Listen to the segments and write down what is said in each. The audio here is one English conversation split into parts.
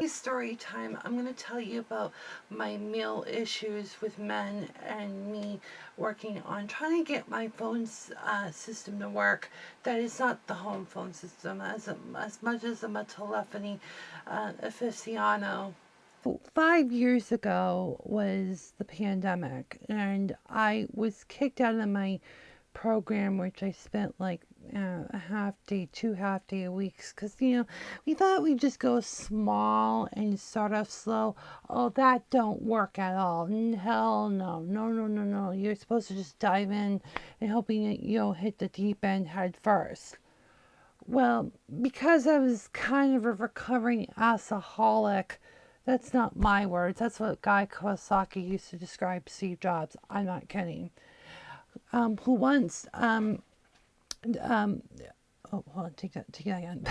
Story time. I'm going to tell you about my male issues with men and me working on trying to get my phone system to work. That is not the home phone system, as much as I'm a telephony aficionado. 5 years ago was the pandemic, and I was kicked out of my program, which I spent like a half day, 2 half-day weeks, because we thought we'd just go small and start off slow. Oh, that don't work at all. Hell no, no, no, no, no. You're supposed to just dive in and hoping that you'll hit the deep end head first. Well, because I was kind of a recovering alcoholic, that's not my words. That's what Guy Kawasaki used to describe Steve Jobs. I'm not kidding. Who once oh, hold on, take that again.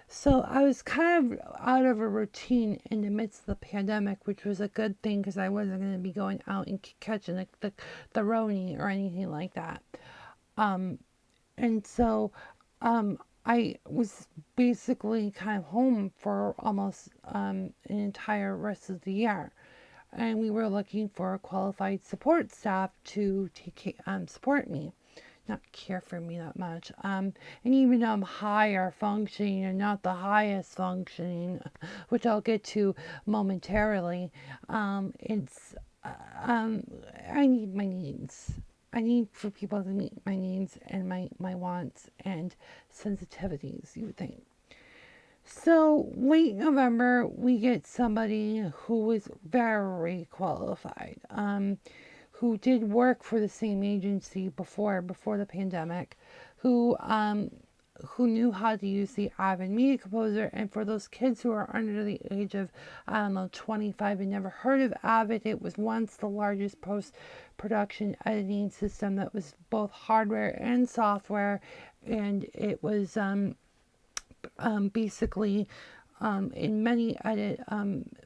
So I was kind of out of a routine in the midst of the pandemic, which was a good thing because I wasn't going to be going out and catching the roni or anything like that. And so I was basically kind of home for almost an entire rest of the year. And we were looking for a qualified support staff to support me, not care for me that much. And even though I'm higher functioning and not the highest functioning, which I'll get to momentarily, it's I need my needs. I need for people to meet my needs and my wants and sensitivities, you would think. So late November, we get somebody who was very qualified, who did work for the same agency before the pandemic, who knew how to use the Avid Media Composer. And for those kids who are under the age of, I don't know, 25 and never heard of Avid, it was once the largest post-production editing system that was both hardware and software, and it was basically in many edit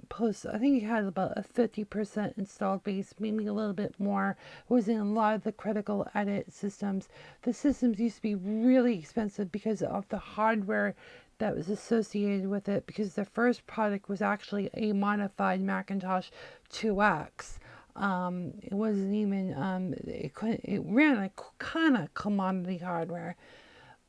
posts, I think it had about a 50% installed base, maybe a little bit more. It was in a lot of the critical edit systems. The systems used to be really expensive because of the hardware that was associated with it, because the first product was actually a modified Macintosh 2X. It wasn't even, it ran a kind of commodity hardware.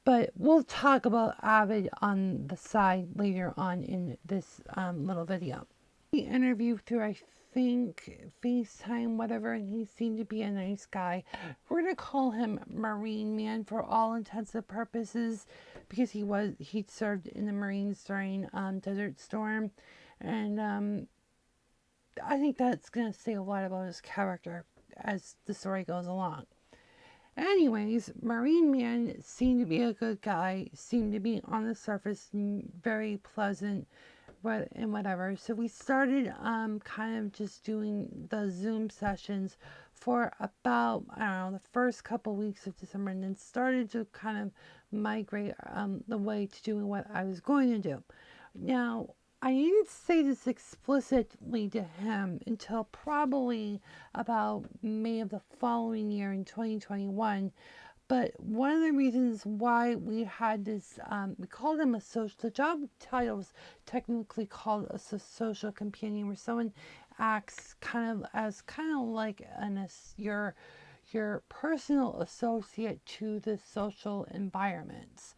But we'll talk about Avid on the side later on in this little video. We interviewed through, I think, FaceTime, whatever, and he seemed to be a nice guy. We're going to call him Marine Man for all intents and purposes, because he'd served in the Marines during Desert Storm. And I think that's going to say a lot about his character as the story goes along. Anyways, Marine Man seemed to be a good guy, seemed to be on the surface very pleasant, and whatever. So we started kind of just doing the Zoom sessions for about, I don't know, the first couple weeks of December, and then started to kind of migrate the way to doing what I was going to do. Now, I didn't say this explicitly to him until probably about May of the following year in 2021. But one of the reasons why we had this, we called him the job title was technically called a social companion, where someone acts kind of like your personal associate to the social environments.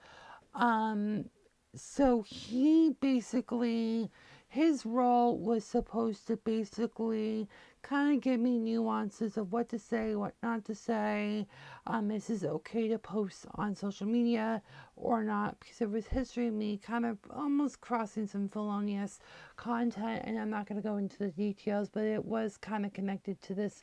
So he basically, his role was supposed to basically kind of give me nuances of what to say, what not to say. Is this okay to post on social media or not? Because there was history of me kind of almost crossing some felonious content, and I'm not going to go into the details, but it was kind of connected to this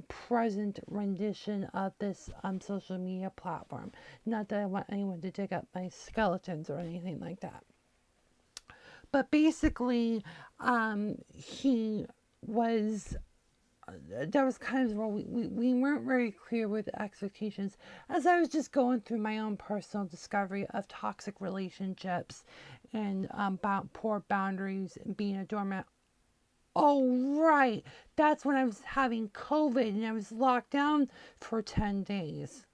present rendition of this social media platform. Not that I want anyone to dig up my skeletons or anything like that. But basically, he was, that was kind of the role. We weren't very clear with expectations, as I was just going through my own personal discovery of toxic relationships and poor boundaries and being a doormat. Oh, right. That's when I was having COVID and I was locked down for 10 days.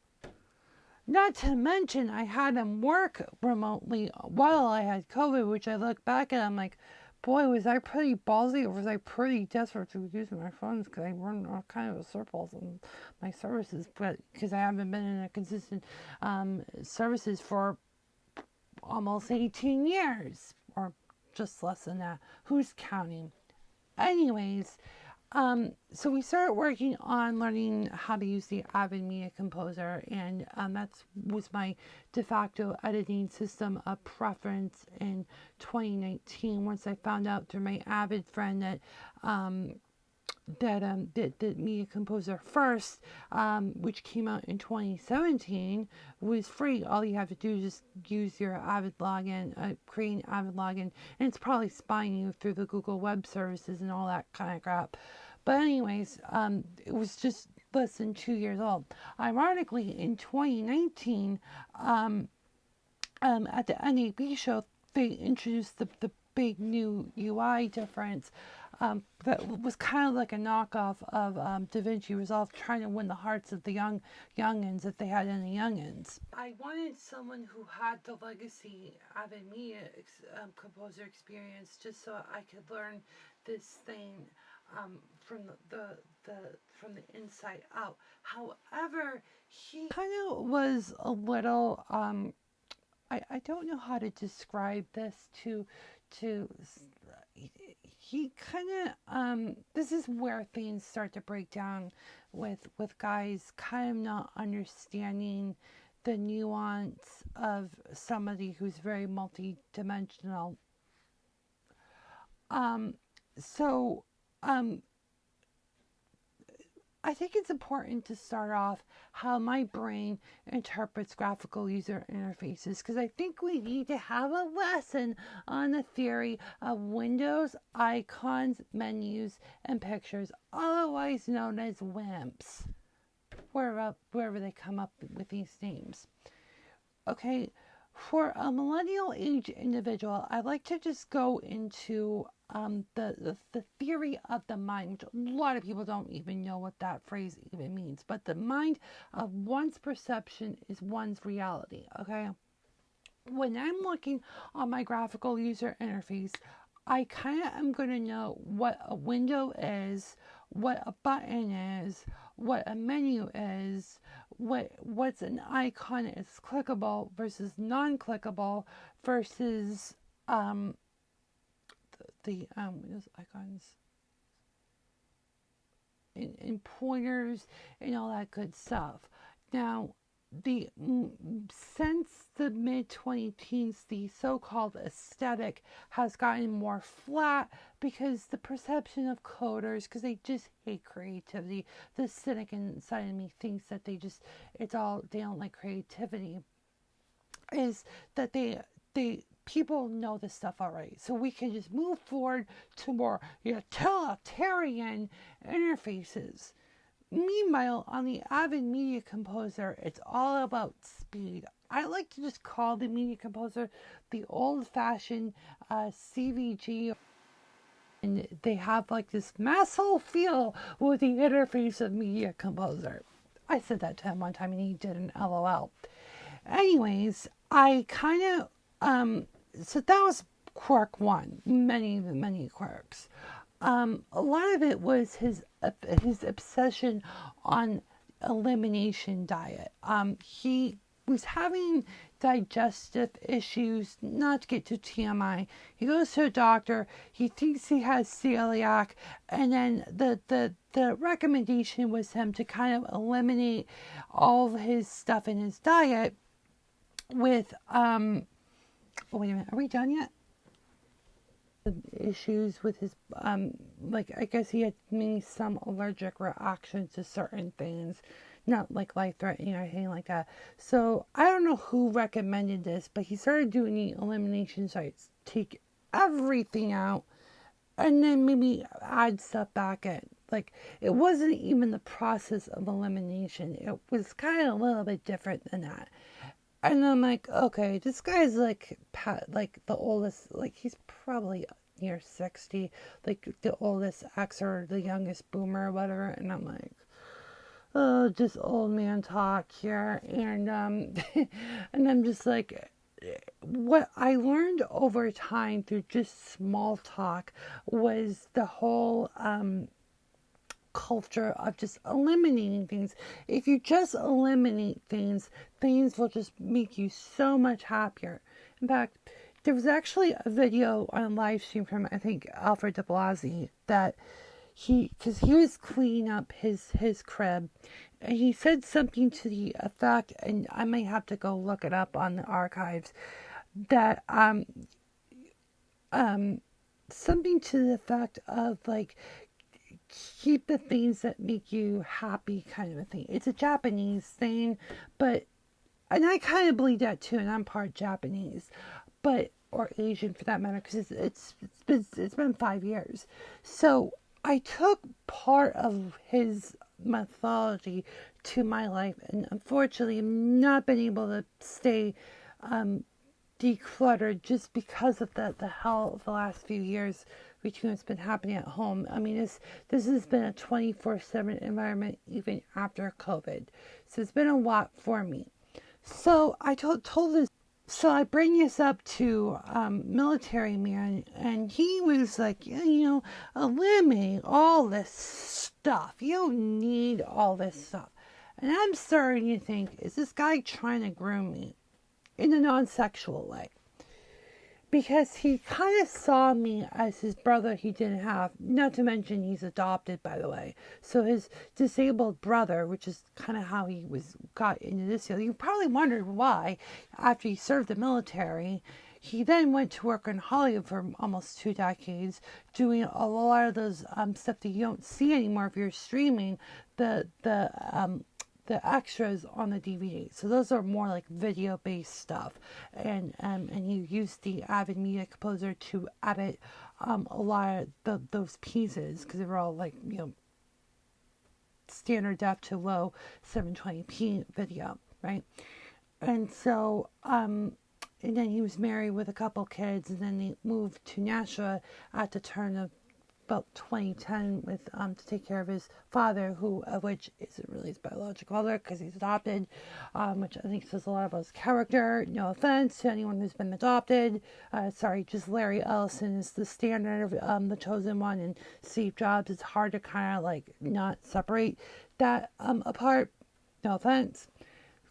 Not to mention, I had him work remotely while I had COVID, which I look back at, I'm like, boy, was I pretty ballsy, or was I pretty desperate to use my funds, because I run all kind of circles in my services, but because I haven't been in a consistent services for almost 18 years, or just less than that. Who's counting? Anyways, so we started working on learning how to use the Avid Media Composer, and that was my de facto editing system of preference in 2019. Once I found out through my Avid friend that the Media Composer first, which came out in 2017, was free. All you have to do is just use your Avid login, create an Avid login, and it's probably spying you through the Google Web Services and all that kind of crap. But anyways, it was just less than 2 years old. Ironically, in 2019, at the NAB show, they introduced the big new UI difference, that was kind of like a knockoff of DaVinci Resolve, trying to win the hearts of the youngins if they had any youngins. I wanted someone who had the legacy Avid Media Composer experience, just so I could learn this thing from from the inside out. However, he kind of was a little I don't know how to describe this to he kind of this is where things start to break down with guys kind of not understanding the nuance of somebody who's very multi-dimensional. So I think it's important to start off how my brain interprets graphical user interfaces, because I think we need to have a lesson on the theory of windows, icons, menus, and pictures, otherwise known as WIMPs, wherever they come up with these names. Okay, for a millennial age individual, I like to just go into the theory of the mind, which a lot of people don't even know what that phrase even means. But the mind of one's perception is one's reality. Okay, when I'm looking on my graphical user interface, I kind of am going to know what a window is, what a button is, what a menu is, what's an icon is clickable versus non-clickable versus the Windows icons and pointers and all that good stuff. Now, since the mid-2010s, the so-called aesthetic has gotten more flat, because the perception of coders, because they just hate creativity, the cynic inside of me thinks that they don't like creativity, is that people know this stuff already. So we can just move forward to more utilitarian interfaces. Meanwhile, on the Avid Media Composer, it's all about speed. I like to just call the Media Composer the old-fashioned CVG. And they have like this massive feel with the interface of Media Composer. I said that to him one time and he did an LOL. Anyways, I kind of, so that was quirk one, many quirks. A lot of it was his obsession on elimination diet. He was having digestive issues, not to get to TMI. He goes to a doctor, he thinks he has celiac, and then the recommendation was him to kind of eliminate all of his stuff in his diet with, oh wait a minute, are we done yet? Issues with his, like, I guess he had maybe some allergic reaction to certain things, not like life-threatening or anything like that. So I don't know who recommended this, but he started doing the elimination sites, take everything out and then maybe add stuff back in. Like, it wasn't even the process of elimination, it was kind of a little bit different than that. And I'm like, okay, this guy's like the oldest, like he's probably near 60, like the oldest X or the youngest boomer or whatever. And I'm like, just old man talk here. And, and I'm just like, what I learned over time through just small talk was the whole, culture of just eliminating things. If you just eliminate things, things will just make you so much happier. In fact, there was actually a video on a live stream from, I think, Alfred de Blasi, that because he was cleaning up his crib, and he said something to the effect, and I may have to go look it up on the archives, that something to the effect of like, keep the things that make you happy, kind of a thing. It's a Japanese thing, but, and I kind of believe that too, and I'm part Japanese, but, or Asian for that matter, because it's been 5 years. So I took part of his mythology to my life, and unfortunately I've not been able to stay decluttered just because of the hell of the last few years between what's been happening at home. I mean, this has been a 24/7 environment even after COVID. So it's been a lot for me. So I told this. So I bring this up to military man, and he was like, yeah, eliminate all this stuff. You don't need all this stuff. And I'm starting to think, is this guy trying to groom me in a non-sexual way? Because he kind of saw me as his brother he didn't have. Not to mention he's adopted, by the way. So his disabled brother, which is kind of how he got into this deal. You probably wondered why, after he served the military, he then went to work in Hollywood for almost 2 decades, doing a lot of those stuff that you don't see anymore if you're streaming the extras on the DVD. So those are more like video based stuff, and you use the Avid Media Composer to edit a lot of those pieces, because they were all like standard def to low 720p video, right? And so and then he was married with a couple kids, and then they moved to Nashua at the turn of about 2010 with to take care of his father, which isn't really his biological father because he's adopted, which I think says a lot about his character. No offense to anyone who's been adopted. Sorry, just Larry Ellison is the standard of the chosen one, and Steve Jobs. It's hard to kind of like not separate that apart. No offense.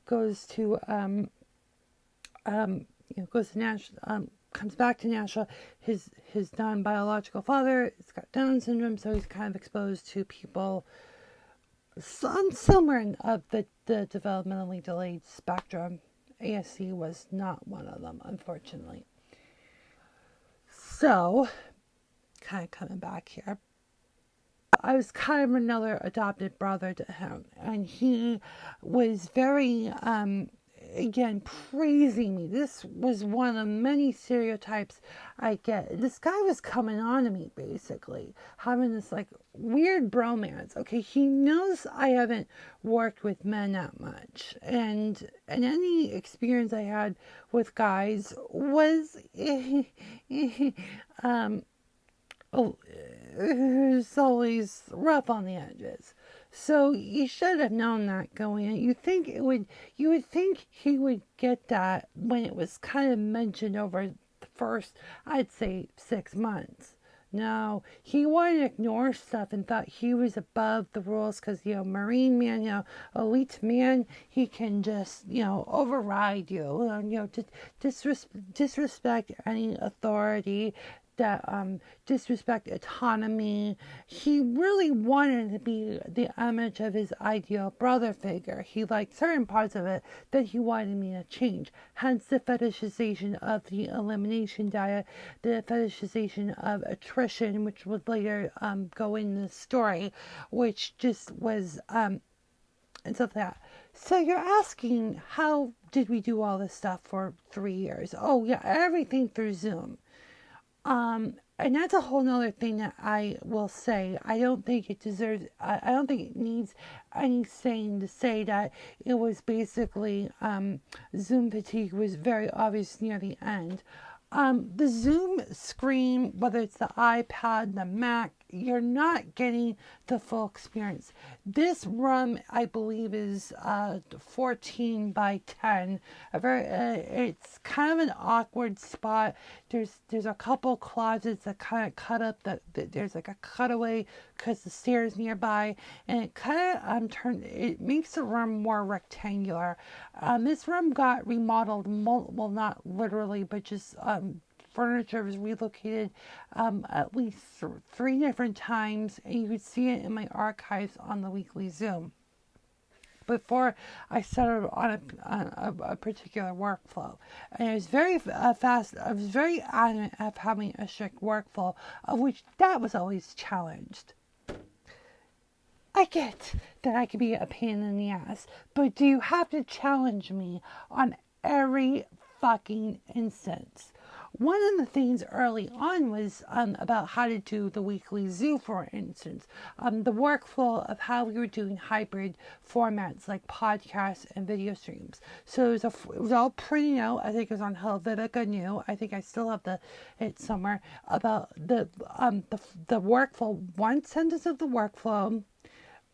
Goes to Nashville. Comes back to Nashville. His non-biological father has got Down syndrome, so he's kind of exposed to people somewhere of the developmentally delayed spectrum. ASC was not one of them, unfortunately. So, kind of coming back here, I was kind of another adopted brother to him, and he was very again, praising me. This was one of many stereotypes I get. This guy was coming on to me, basically, having this like weird bromance. Okay, he knows I haven't worked with men that much, and any experience I had with guys was it was always rough on the edges. So you should have known that going in. You would think he would get that when it was kind of mentioned over the first, I'd say, 6 months. No, he wanted to ignore stuff and thought he was above the rules because, Marine man, elite man, he can just, override you, disrespect any authority, that disrespect autonomy. He really wanted to be the image of his ideal brother figure. He liked certain parts of it that he wanted me to change. Hence the fetishization of the elimination diet, the fetishization of attrition, which would later go in the story, which just was and stuff like that. So you're asking, how did we do all this stuff for 3 years? Oh yeah, everything through Zoom. And that's a whole nother thing that I will say. I don't think it deserves, I don't think it needs any saying to say that it was basically, Zoom fatigue was very obvious near the end. The Zoom screen, whether it's the iPad, the Mac, you're not getting the full experience. This room, I believe, is 14 by 10. It's kind of an awkward spot. There's a couple closets that kind of cut up. There's like a cutaway because the stairs nearby, and it kind of it makes the room more rectangular. This room got remodeled, well, not literally, but just furniture was relocated at least 3 different times, and you could see it in my archives on the weekly Zoom before I started on a particular workflow. And it was very fast. I was very adamant of having a strict workflow, of which that was always challenged. I get that I could be a pain in the ass, but do you have to challenge me on every fucking instance? One of the things early on was about how to do the weekly zoo, for instance, the workflow of how we were doing hybrid formats like podcasts and video streams. So it was all printed out. I think it was on Helvetica New. I think I still have it somewhere about the workflow. One sentence of the workflow.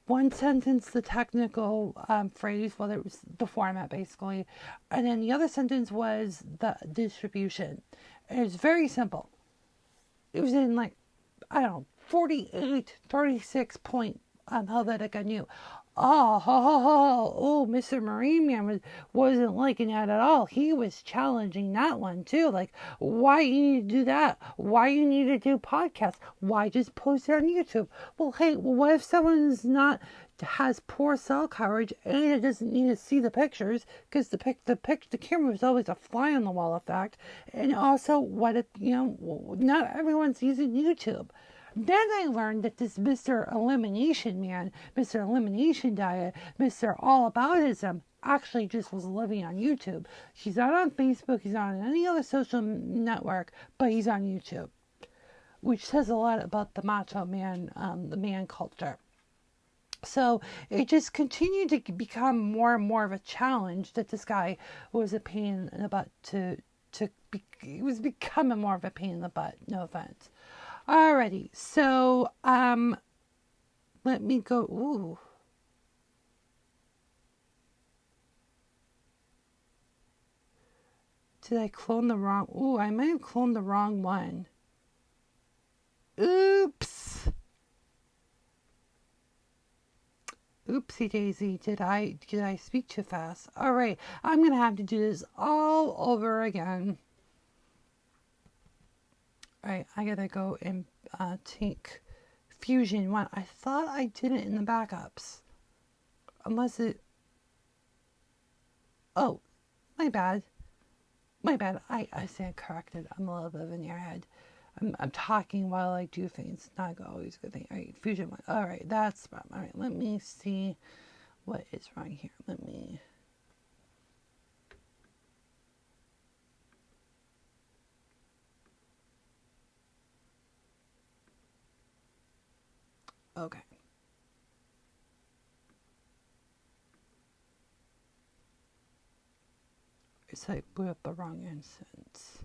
One sentence, the technical phrase, well, it was the format basically, and then the other sentence was the distribution. And it was very simple. It was in like, I don't know, 48, 36 point Helvetica New. Oh, Mr. Marine Man wasn't liking that at all. He was challenging that one too. Like, why you need to do that? Why you need to do podcasts? Why just post it on YouTube? Well, hey, what if someone's has poor cell coverage and it doesn't need to see the pictures because the camera is always a fly on the wall effect. And also, what if, not everyone's using YouTube? Then I learned that this Mr. Elimination Man, Mr. Elimination Diet, Mr. All Aboutism actually just was living on YouTube. He's not on Facebook, he's not on any other social network, but he's on YouTube, which says a lot about the macho man, the man culture. So it just continued to become more and more of a challenge that this guy was a pain in the butt it was becoming more of a pain in the butt, no offense. Alrighty, so let me go. Ooh. Did I clone the wrong? Ooh, I might have cloned the wrong one. Oops. Oopsie daisy, did I speak too fast? Alright, I'm gonna have to do this all over again. Alright, I gotta go and take Fusion 1. I thought I did it in the backups. Unless it... Oh, my bad. I stand corrected. I'm a little bit of an airhead. I'm talking while I do things. Not always a good thing. Alright, Fusion 1. Alright, that's... Alright, let me see what is wrong here. Okay. It's like boot up the wrong instance.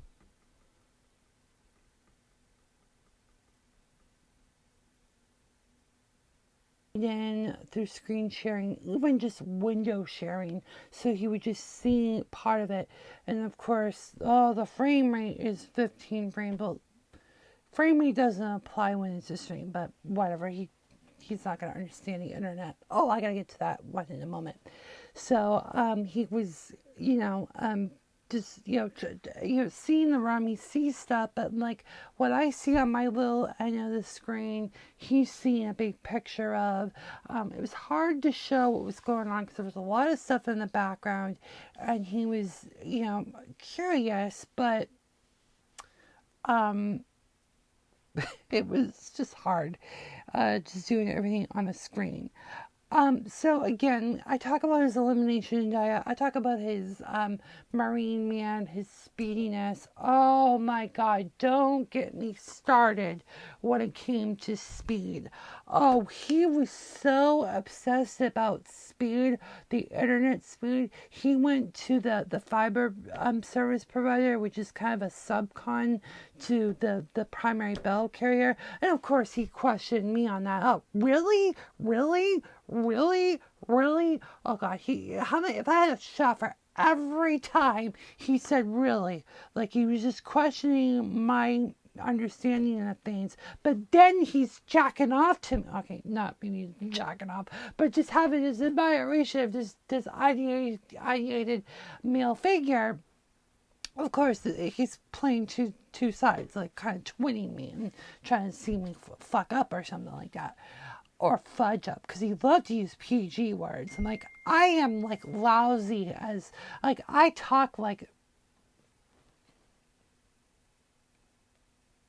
Then through screen sharing, even just window sharing, so he would just see part of it. And of course, the frame rate is 15 frames. Well, frame rate doesn't apply when it's a stream, but whatever. He's not going to understand the internet. Oh, I got to get to that one in a moment. So he was, just, seeing the room, he sees stuff, but like what I see on my little end of the screen, he's seeing a big picture of. It was hard to show what was going on because there was a lot of stuff in the background, and he was, curious, but it was just hard, just doing everything on the screen. So again, I talk about his elimination diet. I talk about his Marine Man, his speediness. Oh my God, don't get me started when it came to speed. Oh, he was so obsessed about speed, the internet speed. He went to the fiber service provider, which is kind of a subcon to the primary bell carrier. And of course, he questioned me on that. Oh, really? Really? Really? Really? Oh God, how many, if I had a shot for every time he said really, like he was just questioning my understanding of things, but then he's jacking off to me. Okay, not maybe jacking off, but just having this admiration of this ideated male figure. Of course, he's playing two sides, like kind of twinning me and trying to see me fuck up or something like that, or fudge up, because he loved to use PG words. And like, I am like lousy as, like, I talk like,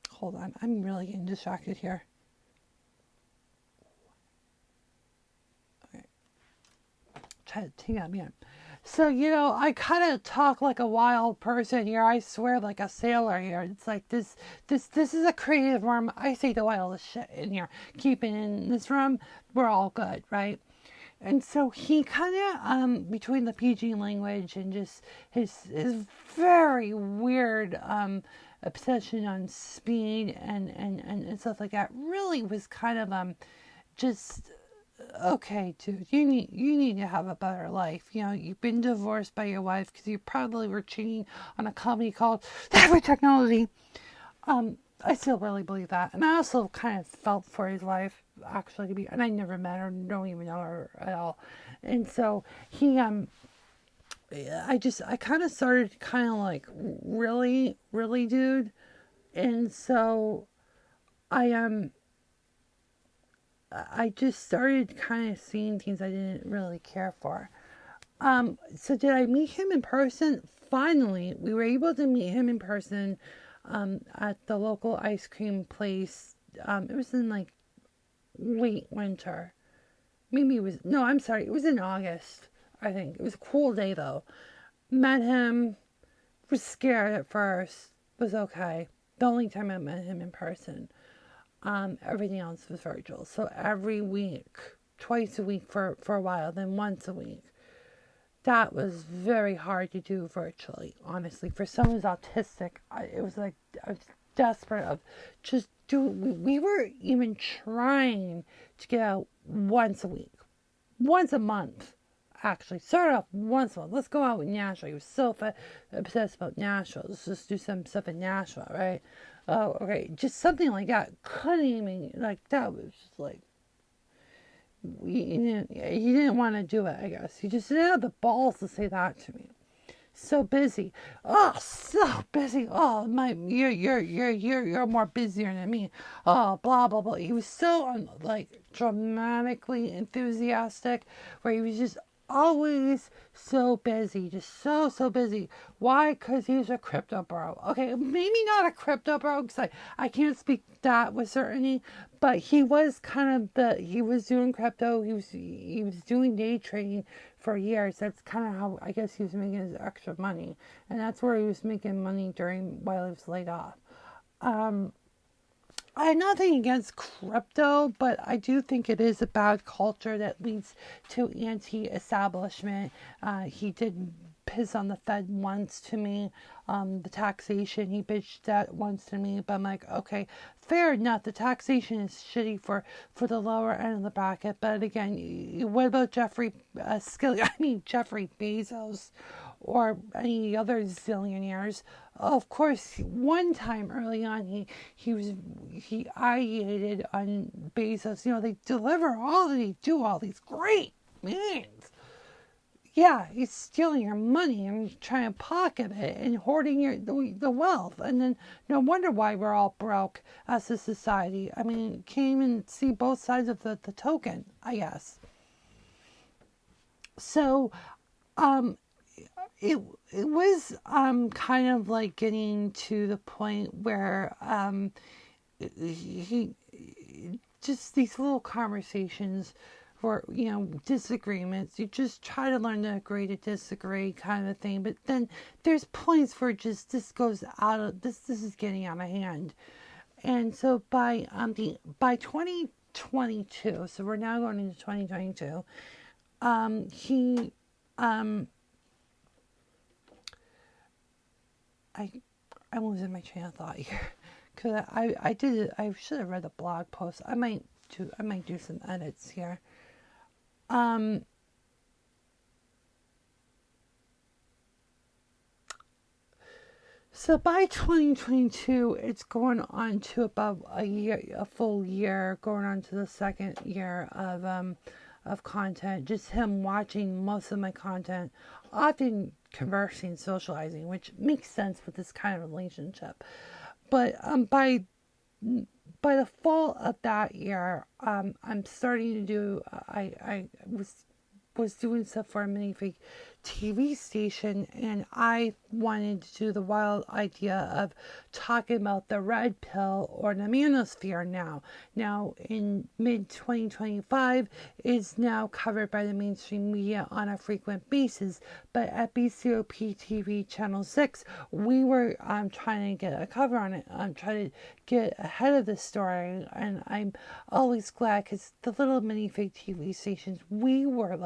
hold on, I'm really getting distracted here. Okay, try to take that man. So, I kind of talk like a wild person here. I swear, like a sailor here. It's like this is a creative room. I say the wildest shit in here. Keep it in this room. We're all good, right? And so he kind of, between the PG language and just his very weird obsession on speed and stuff like that, really was kind of just, okay, dude, you need to have a better life. You've been divorced by your wife because you probably were cheating on a company called Avid Technology. I still really believe that, and I also kind of felt for his wife, actually, and I never met her, don't even know her at all. And so he, I kind of started kind of like, really, really, dude. And so I just started kind of seeing things I didn't really care for. So did I meet him in person? Finally, we were able to meet him in person at the local ice cream place. It was in like late winter. Maybe it was, no, I'm sorry. It was in August, I think. It was a cool day though. Met him, was scared at first, was okay. The only time I met him in person. Everything else was virtual. So every week, twice a week for a while, then once a week. That was very hard to do virtually, honestly. For someone who's autistic, it was like, I was desperate of just we were even trying to get out once a week. Once a month, actually. Started off once a month. Let's go out with Nashville. He was so obsessed about Nashville. Let's just do some stuff in Nashville, right? Oh, okay. Just something like that. Couldn't even, like, that was just like, he didn't want to do it, I guess. He just didn't have the balls to say that to me. So busy. Oh, so busy. Oh, you're more busier than me. Oh, blah, blah, blah. He was so, like, dramatically enthusiastic, where he was just always so busy, just so busy. Why? Because he's a crypto bro. Okay, maybe not a crypto bro, because I can't speak that with certainty, but he was kind of he was doing crypto, he was doing day trading for years. That's kind of how I guess he was making his extra money, and that's where he was making money while he was laid off. I have nothing against crypto, but I do think it is a bad culture that leads to anti-establishment. He did piss on the Fed once to me. The taxation, he bitched that once to me. But I'm like, okay, fair enough. The taxation is shitty for the lower end of the bracket. But again, what about Jeffrey Bezos? Or any other zillionaires. Of course, one time early on, he ideated on Bezos. They do all these great things. Yeah, he's stealing your money and trying to pocket it and hoarding the wealth. And then no wonder why we're all broke as a society. I mean, can't even see both sides of the token, I guess. So, it was kind of like getting to the point where he just these little conversations for, disagreements. You just try to learn to agree to disagree kind of thing. But then there's points where this goes out of this is getting out of hand. And so by 2022, so we're now going into 2022, he I'm losing my train of thought here. Cause I should have read the blog post. I might do some edits here. So by 2022, it's going on to about a full year, going on to the second year of content. Just him watching most of my content, often conversing, socializing, which makes sense with this kind of relationship. But by the fall of that year, I'm starting to do. I was doing stuff for a minifig TV station, and I wanted to do the wild idea of talking about the red pill or the manosphere now. Now, in mid-2025, is now covered by the mainstream media on a frequent basis, but at BCOP TV Channel 6, we were trying to get a cover on it. I'm trying to get ahead of the story, and I'm always glad because the little minifig TV stations, we were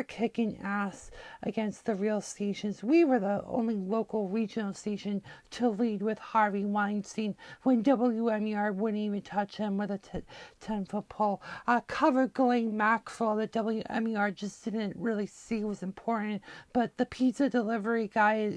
kicking ass against the real stations. We were the only local regional station to lead with Harvey Weinstein when WMER wouldn't even touch him with a 10-foot pole. Covered Ghislaine Maxwell that WMER just didn't really see was important, but the pizza delivery guy,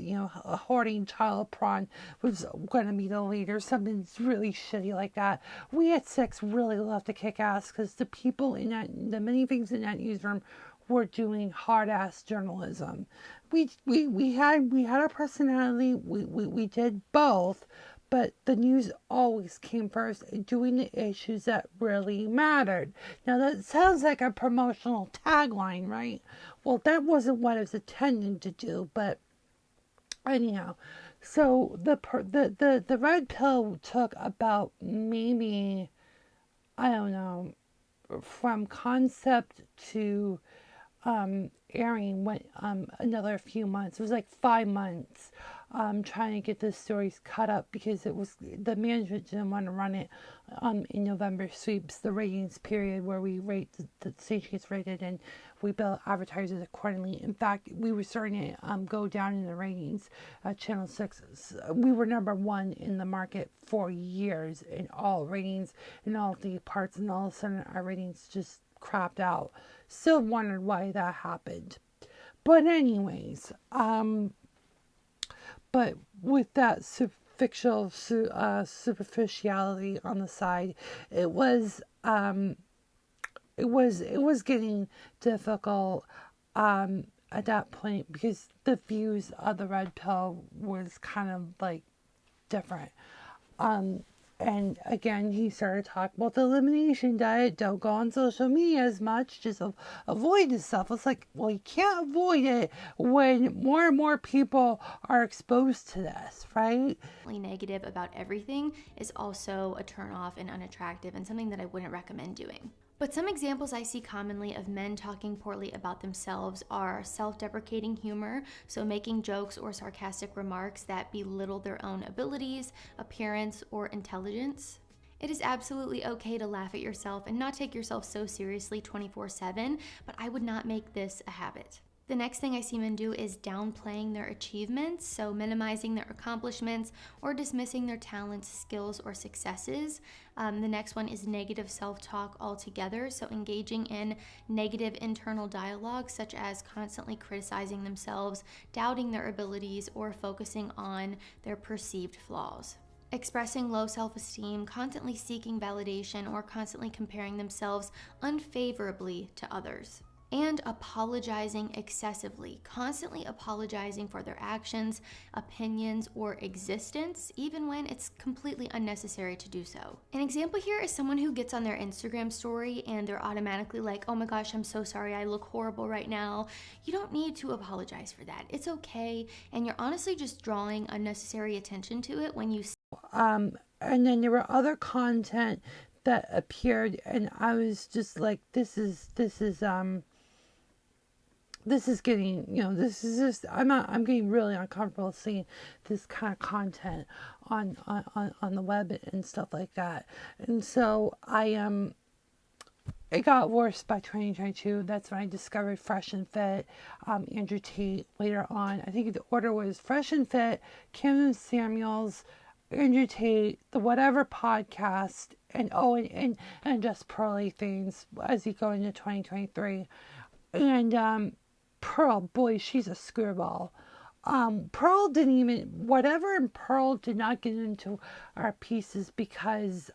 hoarding child porn was going to be the leader. Something really shitty like that. We at 6 really love to kick ass because the people in the minifigs in that newsroom were doing hard ass journalism. We had a personality. We did both, but the news always came first, doing the issues that really mattered. Now that sounds like a promotional tagline, right? Well, that wasn't what I was intending to do, but anyhow. So the red pill took about maybe, I don't know, from concept to airing went another few months. It was like 5 months trying to get the stories cut up because it was the management didn't want to run it in November sweeps, the ratings period where we rate the station gets rated and we bill advertisers accordingly. In fact, we were starting to go down in the ratings. Channel 6, we were number 1 in the market for years in all ratings in all the parts, and all of a sudden our ratings just crapped out. Still wondered why that happened. But anyways, but with that superficiality on the side, it was getting difficult at that point because the views of the red pill was kind of like different. And again, he started talking about the elimination diet. Don't go on social media as much. Just avoid this stuff. It's like, well, you can't avoid it when more and more people are exposed to this, right? Negative about everything is also a turnoff and unattractive and something that I wouldn't recommend doing. But some examples I see commonly of men talking poorly about themselves are self-deprecating humor, so making jokes or sarcastic remarks that belittle their own abilities, appearance, or intelligence. It is absolutely okay to laugh at yourself and not take yourself so seriously 24/7, but I would not make this a habit. The next thing I see men do is downplaying their achievements, so minimizing their accomplishments or dismissing their talents, skills, or successes. The next one is negative self-talk altogether, so engaging in negative internal dialogue, such as constantly criticizing themselves, doubting their abilities, or focusing on their perceived flaws. Expressing low self-esteem, constantly seeking validation, or constantly comparing themselves unfavorably to others. And apologizing excessively, constantly apologizing for their actions, opinions, or existence, even when it's completely unnecessary to do so. An example here is someone who gets on their Instagram story and they're automatically like, oh my gosh, I'm so sorry, I look horrible right now. You don't need to apologize for that. It's okay, and you're honestly just drawing unnecessary attention to it when you... And then there were other content that appeared, and I was just like, this is getting, this is just, I'm getting really uncomfortable seeing this kind of content on the web and stuff like that. And so it got worse by 2022. That's when I discovered Fresh and Fit, Andrew Tate later on. I think the order was Fresh and Fit, Kim Samuels, Andrew Tate, the Whatever podcast, and Just Pearly Things as you go into 2023. And Pearl, boy, she's a screwball. Pearl didn't even, Whatever and Pearl did not get into our pieces because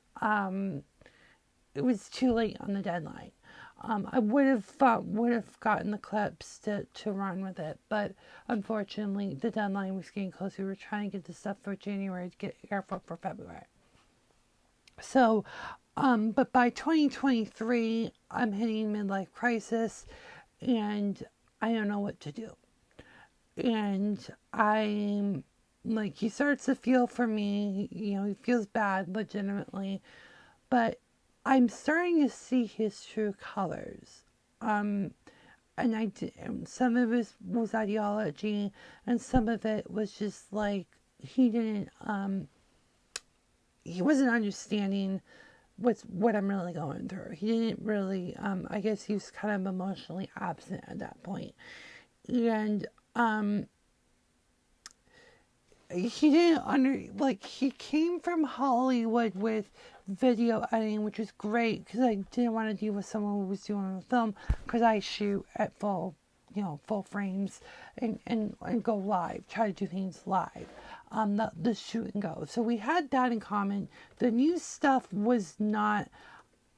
it was too late on the deadline. I would have gotten the clips to run with it, but unfortunately the deadline was getting close. We were trying to get the stuff for January to get airfoot for February. So, but by 2023, I'm hitting midlife crisis, and I don't know what to do. And I'm like, he starts to feel for me. He feels bad, legitimately, but I'm starting to see his true colors. And some of it was ideology, and some of it was just like he wasn't understanding what I'm really going through. He didn't really. I guess he was kind of emotionally absent at that point, and he didn't he came from Hollywood with video editing, which was great because I didn't want to deal with someone who was doing a film, because I shoot at full frames and go live, try to do things live, the shoot and go. So we had that in common. The new stuff was not,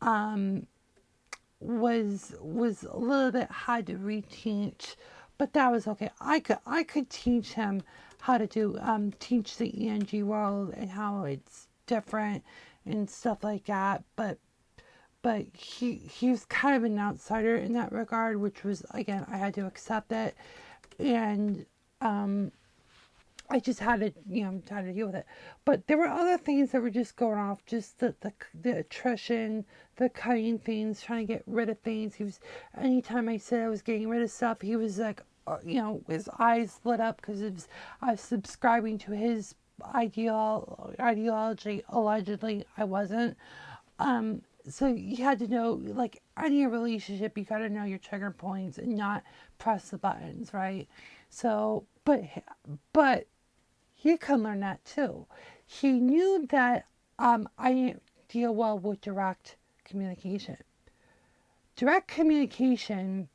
was a little bit hard to reteach, but that was okay. I could teach him how to do teach the ENG world and how it's different and stuff like that, but he was kind of an outsider in that regard, which was, again, I had to accept it, and I just had to deal with it. But there were other things that were just going off, just the attrition, the cutting things, trying to get rid of things. He was, anytime I said I was getting rid of stuff, he was like, his eyes lit up because I was subscribing to his ideology. Allegedly, I wasn't. So you had to know, like any relationship, you got to know your trigger points and not press the buttons, right? So, but he can learn that too. He knew that I didn't deal well with direct communication. Direct communication,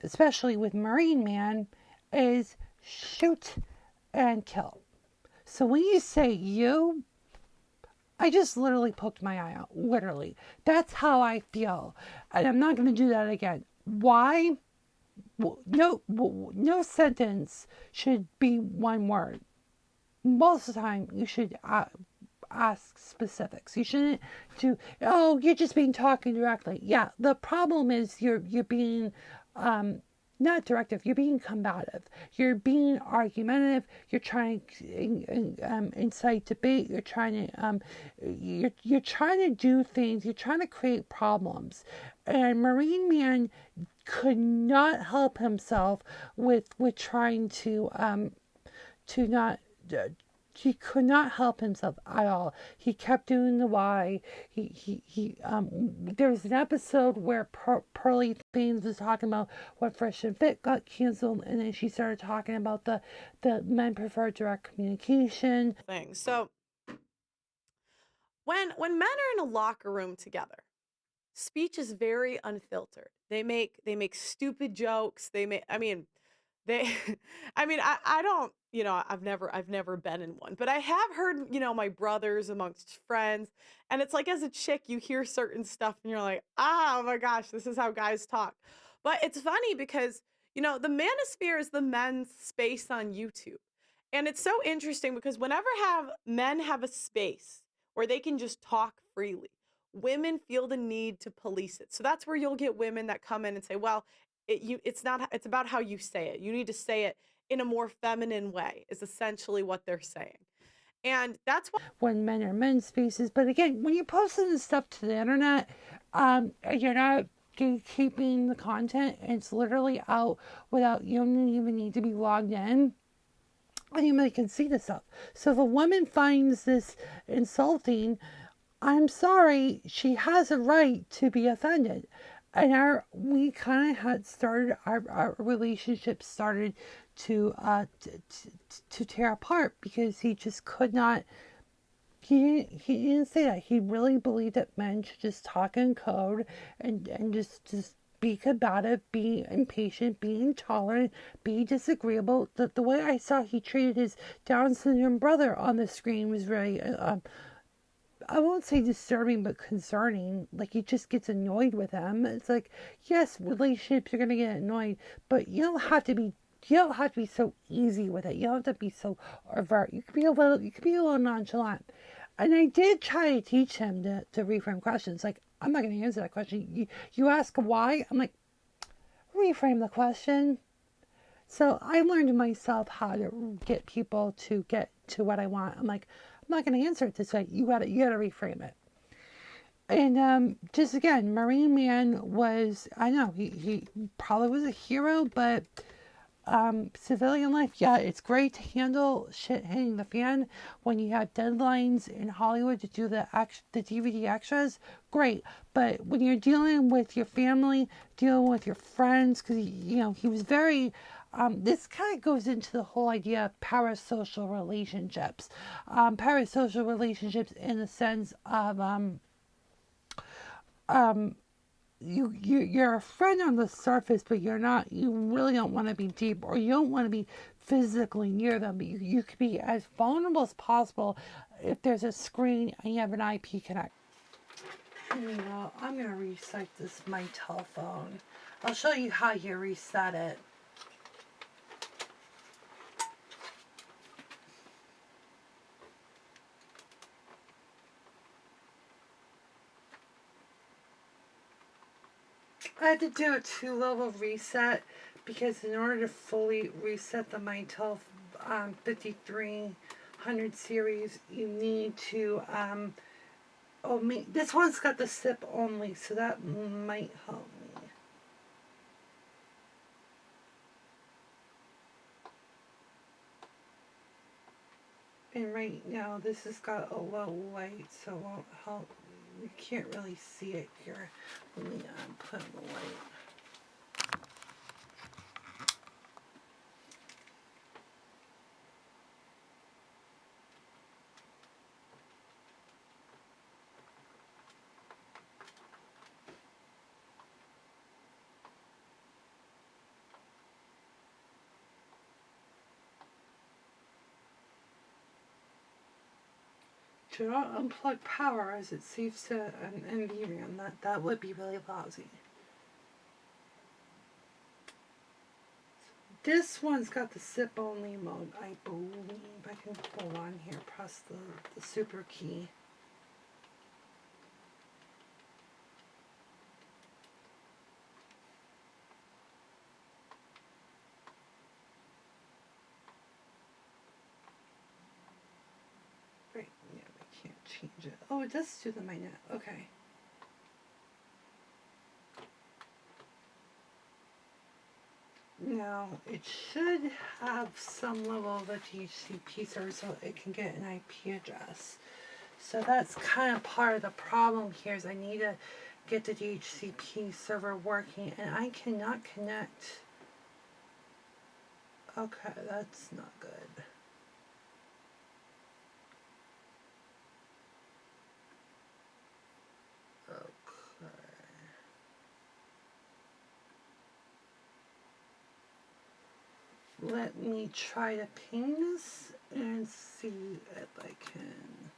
especially with Marine Man, is shoot and kill. So when you say you, I just literally poked my eye out. Literally. That's how I feel. And I'm not going to do that again. Why? No sentence should be one word. Most of the time, you should ask specifics. You shouldn't do, oh, you're just being talking directly. Yeah, the problem is you're being not directive, you're being combative, you're being argumentative, you're trying to incite debate, you're trying to you're trying to do things, you're trying to create problems. And Marine Man could not help himself with trying to not he could not help himself at all. He kept doing the why. There was an episode where Pearly Things was talking about what Fresh and Fit got canceled, and then she started talking about the men prefer direct communication thing. So when men are in a locker room together, speech is very unfiltered. They make stupid jokes. They I don't, I've never been in one, but I have heard, my brothers amongst friends, and it's like, as a chick, you hear certain stuff and you're like, oh my gosh, this is how guys talk. But it's funny because, the manosphere is the men's space on YouTube. And it's so interesting because whenever men have a space where they can just talk freely, women feel the need to police it. So that's where you'll get women that come in and say, well, it's about how you say it. You need to say it in a more feminine way, is essentially what they're saying. And that's why when men are men's spaces. But again, when you're posting this stuff to the internet, you're not gatekeeping the content. It's literally out without, you don't even need to be logged in. Anybody can see this stuff. So if a woman finds this insulting, I'm sorry, she has a right to be offended. And we kind of had started our relationship started to tear apart because he just could not. He didn't say that. He really believed that men should just talk in code and just speak about it, be impatient, be intolerant, be disagreeable. The way I saw he treated his Down syndrome brother on the screen was very I won't say disturbing, but concerning. Like, he just gets annoyed with him. It's like, yes, relationships are gonna get annoyed, but you don't have to be so easy with it. You don't have to be so overt. You can be a little nonchalant. And I did try to teach him to reframe questions. Like, I'm not gonna answer that question. You ask why, I'm like, reframe the question. So I learned myself how to get people to get to what I want. I'm like, I'm not going to answer it this way. You gotta reframe it. And just again, Marine Man was, I know he probably was a hero, but civilian life, yeah, it's great to handle shit hitting the fan when you have deadlines in Hollywood to do the DVD extras. Great, but when you're dealing with your family, dealing with your friends, because he was very. This kind of goes into the whole idea of parasocial relationships. Parasocial relationships in the sense of you're a friend on the surface, but you're not. You really don't want to be deep, or you don't want to be physically near them. But you could be as vulnerable as possible if there's a screen and you have an IP connect. I'm gonna reset my telephone. I'll show you how you reset it. I had to do a 2-level reset because in order to fully reset the Mitel 5300 series, you need to this one's got the SIP only, so that might help me. And right now this has got a low light, so it won't help. You can't really see it here. Let me put on the light. Do not unplug power as it saves to an NVRAM. That would be really lousy. This one's got the SIP only mode, I believe. I can hold on here, press the super key. Right, yeah, I can't change it. Oh, it does do the magnet. Okay. Now, it should have some level of a DHCP server so it can get an IP address. So that's kind of part of the problem here is I need to get the DHCP server working and I cannot connect. Okay, that's not good. Let me try to ping this and see if I can.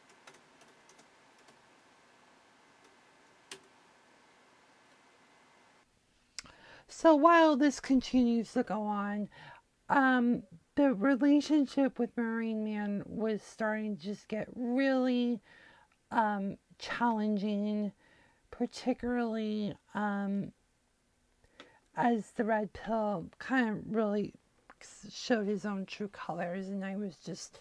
So while this continues to go on, the relationship with Marine Man was starting to just get really challenging, particularly as the red pill kind of really showed his own true colors, and I was just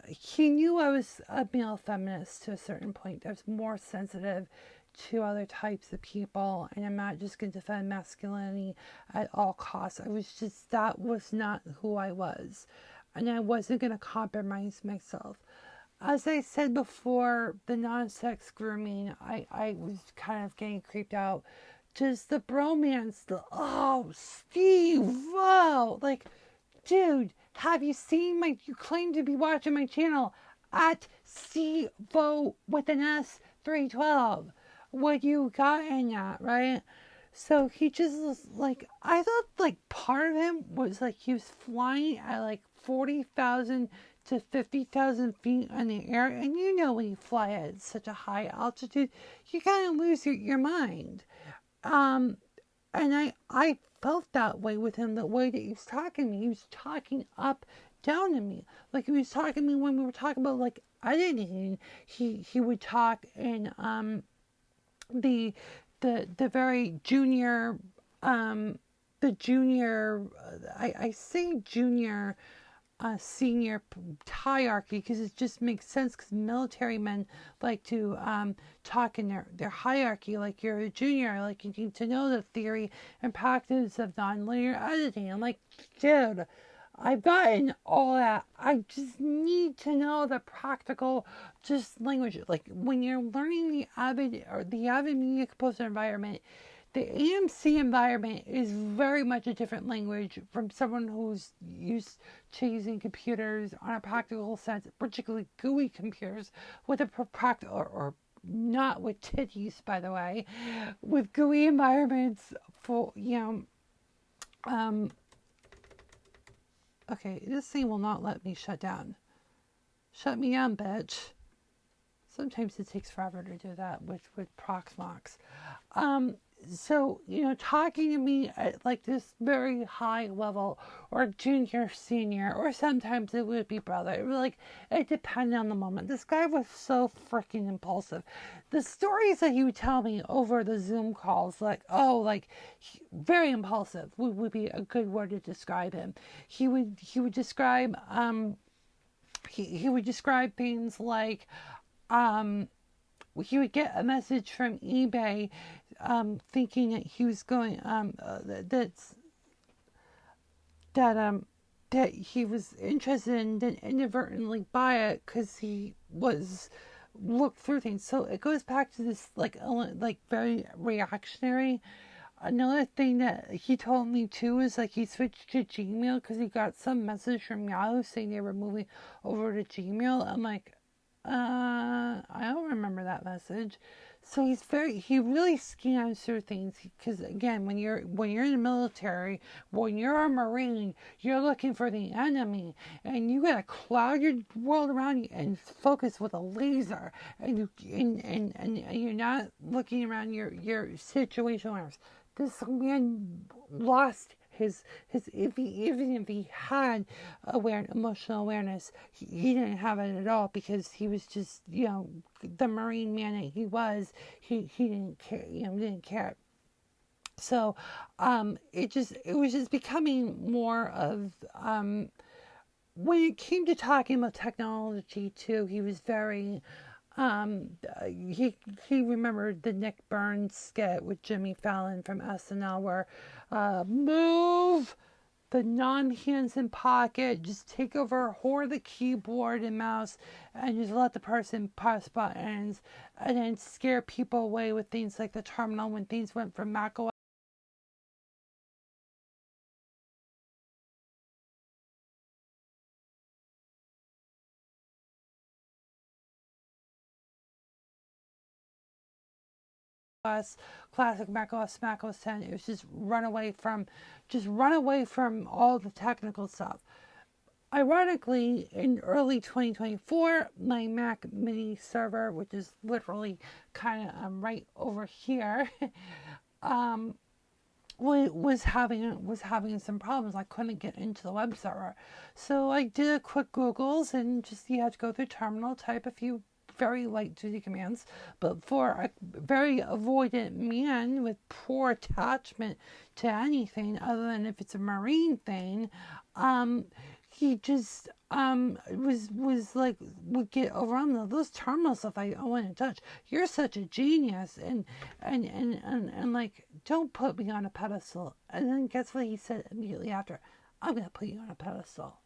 he knew I was a male feminist to a certain point. I was more sensitive to other types of people, and I'm not just going to defend masculinity at all costs. That was not who I was, and I wasn't going to compromise myself. As I said before, the non-sex grooming, I was kind of getting creeped out. Just the bromance, oh, Steve, whoa, like, dude, have you seen you claim to be watching my channel at Stevo with an S 312. What you got in that, right? So he just was like, I thought like part of him was like he was flying at like 40,000 to 50,000 feet in the air. And you know, when you fly at such a high altitude, you kind of lose your mind. And I felt that way with him, the way that he was talking to me. He was talking up, down to me. Like he was talking to me when we were talking about like editing. He would talk in the very junior the junior I say junior senior hierarchy because it just makes sense because military men like to talk in their hierarchy like you're a junior, like you need to know the theory and practice of nonlinear editing. I'm like, dude, I've gotten all that. I just need to know the practical, just language. Like when you're learning the Avid Media Composer environment, the AMC environment is very much a different language from someone who's used to using computers on a practical sense, particularly GUI computers with a practical or not with titties, by the way, with GUI environments for, okay, this thing will not let me shut down. Shut me down, bitch. Sometimes it takes forever to do that with Proxmox. So, talking to me at like this very high level or junior, senior, or sometimes it would be brother. It depended on the moment. This guy was so freaking impulsive. The stories that he would tell me over the Zoom calls, very impulsive would be a good word to describe him. He would describe, he would describe things like, he would get a message from eBay thinking that he was going that he was interested in, then inadvertently buy it because he was looked through things. So it goes back to this like very reactionary. Another thing that he told me too is like he switched to Gmail because he got some message from Yahoo saying they were moving over to Gmail. I'm like, I don't remember that message. So he really scans through things because again, when you're in the military, when you're a Marine, you're looking for the enemy, and you gotta cloud your world around you and focus with a laser, and you're not looking around your situation awareness. This man lost his even if he had emotional awareness, he didn't have it at all because he was just the Marine man that he was. He didn't care, didn't care. So it was just becoming more of when it came to talking about technology too, he was very he remembered the Nick Burns skit with Jimmy Fallon from SNL where move the non-hands in pocket, just take over, whore the keyboard and mouse, and just let the person press buttons, and then scare people away with things like the terminal when things went from Mac OS classic Mac OS, Mac OS 10. It was just run away from all the technical stuff. Ironically, in early 2024, my Mac Mini server, which is literally kind of right over here, was having some problems. I couldn't get into the web server, so I did a quick Googles and just you have to go through terminal, type a few very light duty commands. But for a very avoidant man with poor attachment to anything other than if it's a Marine thing, he just was like, would get overwhelmed. Those terminal stuff I want to touch. You're such a genius, and like, don't put me on a pedestal. And then guess what he said immediately after? I'm gonna put you on a pedestal.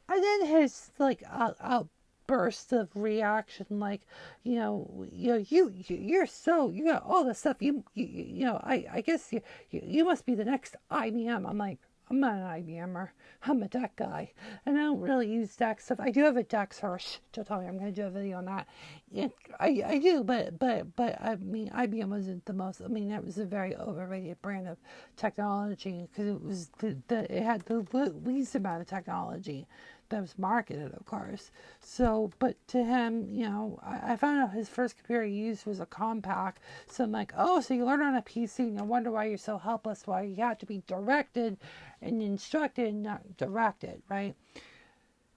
And then his like outburst of reaction, like, you're so, you got all the stuff. I guess you must be the next IBM. I'm like, I'm not an IBMer. I'm a deck guy, and I don't really use deck stuff. I do have a deck search. Don't tell me I'm going to do a video on that. I do, but I mean, IBM wasn't the most. I mean, that was a very overrated brand of technology because it was it had the least amount of technology that was marketed, of course. So, but to him, I found out his first computer he used was a Compaq. So I'm like, oh, so you learn on a PC, no wonder why you're so helpless, why you have to be directed and instructed and not directed, right?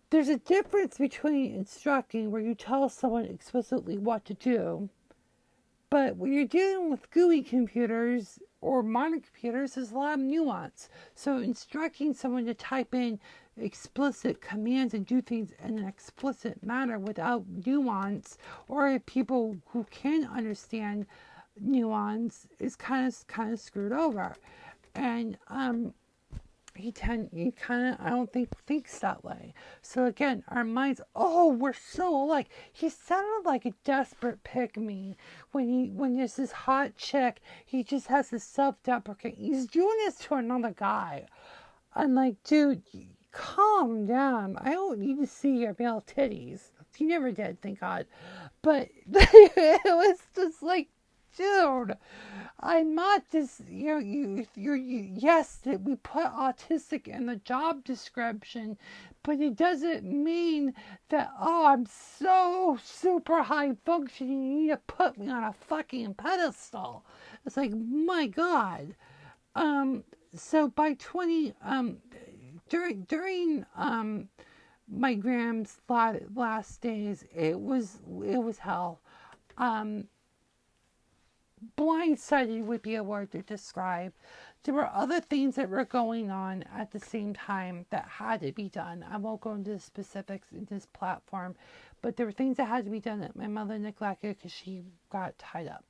There's a difference between instructing where you tell someone explicitly what to do, but when you're dealing with GUI computers or modern computers, there's a lot of nuance. So instructing someone to type in explicit commands and do things in an explicit manner without nuance, or people who can understand nuance, is kind of screwed over. And he kind of, I don't think, thinks that way. So again, our minds, we're so alike. He sounded like a desperate pick-me when there's this hot chick. He just has this self-deprecate. He's doing this to another guy. I'm like, dude, calm down. I don't need to see your male titties. He never did, thank God. But it was just like, dude, I'm not just, yes, that we put autistic in the job description, but it doesn't mean that, I'm so super high functioning, you need to put me on a fucking pedestal. It's like, my God. So by during my Graham's last days, it was hell. Blindsided would be a word to describe. There were other things that were going on at the same time that had to be done. I won't go into the specifics in this platform, but there were things that had to be done that my mother neglected because she got tied up.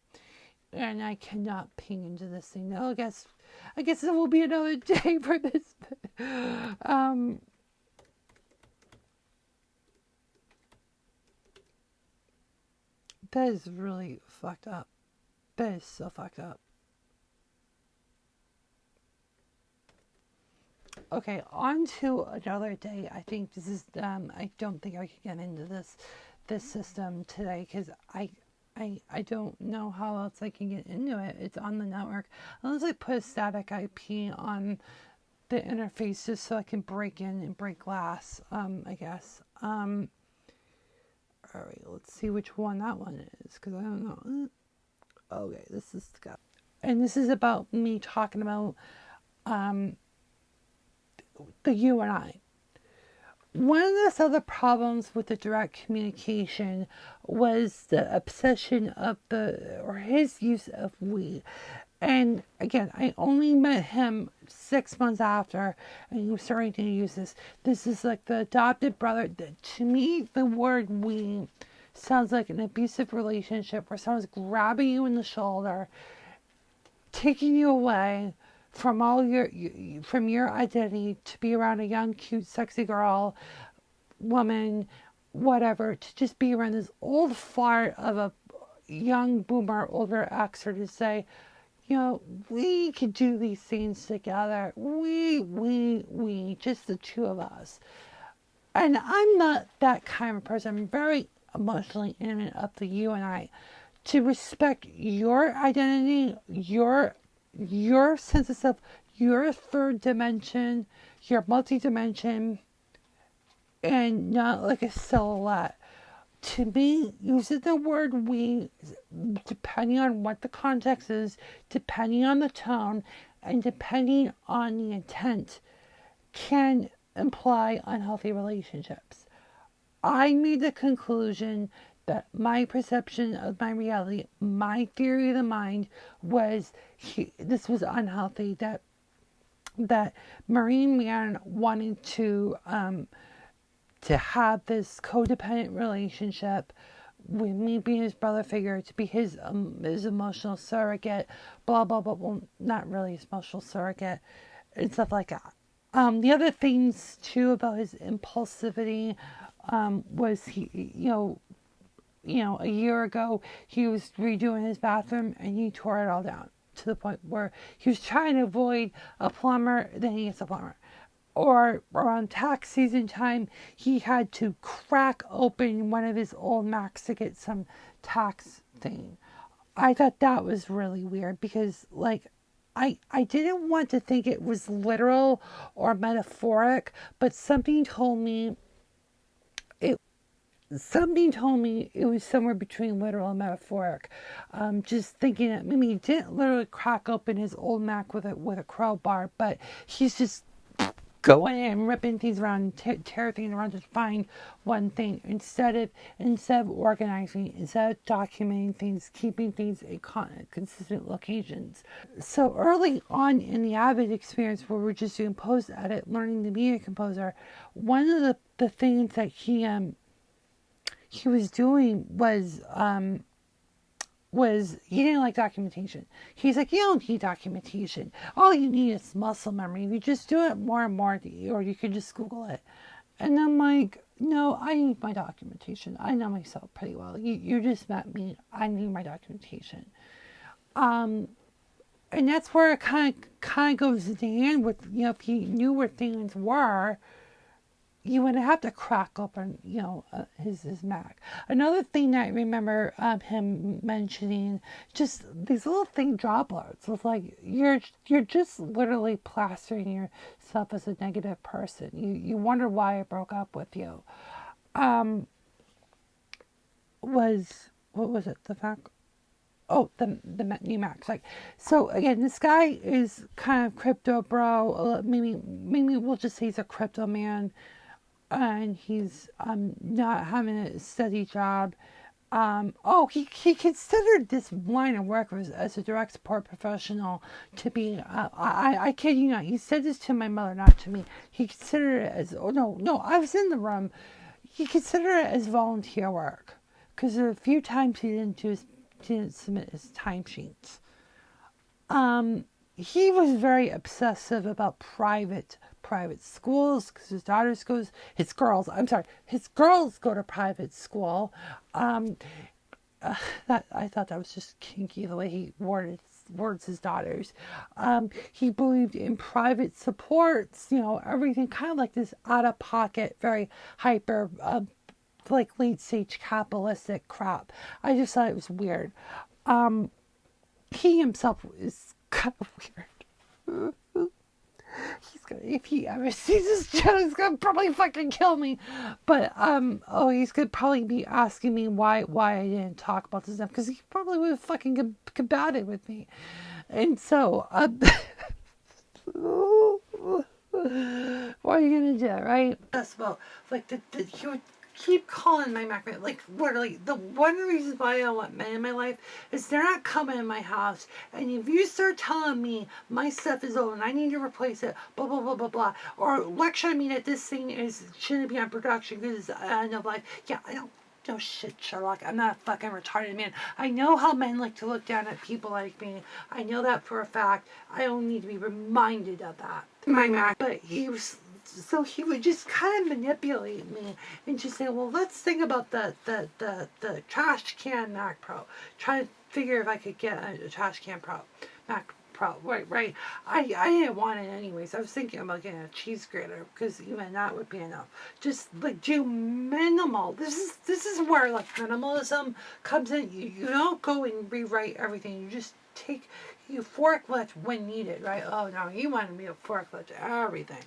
And I cannot ping into this thing. No, I guess it will be another day for this. That is really fucked up. That is so fucked up. Okay, on to another day. I think this is, I don't think I can get into this system today because I don't know how else I can get into it. It's on the network. Unless I put a static IP on the interface just so I can break in and break glass, I guess. Alright, let's see which one that one is, because I don't know. Okay, this is the guy. And this is about me talking about the you and I. One of the other problems with the direct communication was the obsession of his use of we. And again, I only met him 6 months after, and he was starting to use this. This is like the adopted brother. To me, the word we sounds like an abusive relationship where someone's grabbing you in the shoulder, taking you away from from your identity to be around a young, cute, sexy girl, woman, whatever, to just be around this old fart of a young boomer, older exer to say, we could do these things together. We, just the two of us. And I'm not that kind of person. I'm very emotionally intimate of the you and I. To respect your identity, your sense of self, your third dimension, your multi-dimension, and not like a silhouette. To me, using the word we, depending on what the context is, depending on the tone, and depending on the intent, can imply unhealthy relationships. I made the conclusion that my perception of my reality, my theory of the mind, was this was unhealthy. That Marine Man wanted to to have this codependent relationship with me being his brother figure, to be his emotional surrogate, blah blah blah. Well, not really his emotional surrogate and stuff like that. The other things too about his impulsivity was a year ago he was redoing his bathroom and he tore it all down to the point where he was trying to avoid a plumber, then he gets a plumber. Or around tax season time, he had to crack open one of his old Macs to get some tax thing. I thought that was really weird because, like, I didn't want to think it was literal or metaphoric, but something told me it was somewhere between literal and metaphoric. Just thinking that maybe he didn't literally crack open his old Mac with a crowbar, but he's just going in and ripping things around, tear things around to find one thing instead of organizing, instead of documenting things, keeping things at consistent locations. So early on in the Avid experience, where we're just doing post edit, learning to be a composer, one of the things that he was doing was he didn't like documentation. He's like, you don't need documentation. All you need is muscle memory. You just do it more and more, or you can just Google it. And I'm like, no, I need my documentation. I know myself pretty well. You just met me. I need my documentation. And that's where it kind of goes into hand with, if he knew where things were, you would have to crack open, his Mac. Another thing that I remember him mentioning, just these little thing droplets. It's like you're just literally plastering yourself as a negative person. You wonder why I broke up with you. What was it? The fact. Oh, the new Macs. Like, so again, this guy is kind of crypto bro. Maybe we'll just say he's a crypto man. And he's not having a steady job. He considered this line of work as a direct support professional to be, I kid you not, he said this to my mother, not to me. He considered it as, I was in the room. He considered it as volunteer work. Because there were a few times he didn't submit his timesheets. He was very obsessive about private schools because his girls go to private school. That I thought that was just kinky the way he words his daughters. He believed in private supports, everything kind of like this out of pocket, very hyper, like late stage capitalistic crap. I just thought it was weird. He himself is kind of weird. If he ever sees this show, he's gonna probably fucking kill me. But he's gonna probably be asking me why I didn't talk about this stuff, because he probably would have fucking combated with me. And so what are you gonna do, right? That's about like he would keep calling my Mac, like literally the one reason why I don't want men in my life is they're not coming in my house, and if you start telling me my stuff is old and I need to replace it, blah blah blah blah blah, or lecturing me that this thing shouldn't be on production because I know, like, yeah, I don't know shit, Sherlock. I'm not a fucking retarded man. I know how men like to look down at people like me. I know that for a fact. I don't need to be reminded of that. My Mac, but he would just kind of manipulate me and just say, well, let's think about the trash can Mac Pro. Try to figure if I could get a trash can Mac Pro. Right. I didn't want it anyways. I was thinking about getting a cheese grater because even that would be enough. Just like do minimal. This is where like minimalism comes in. You don't go and rewrite everything. You just take forklift when needed, right? Oh no, you wanted me to forklift everything.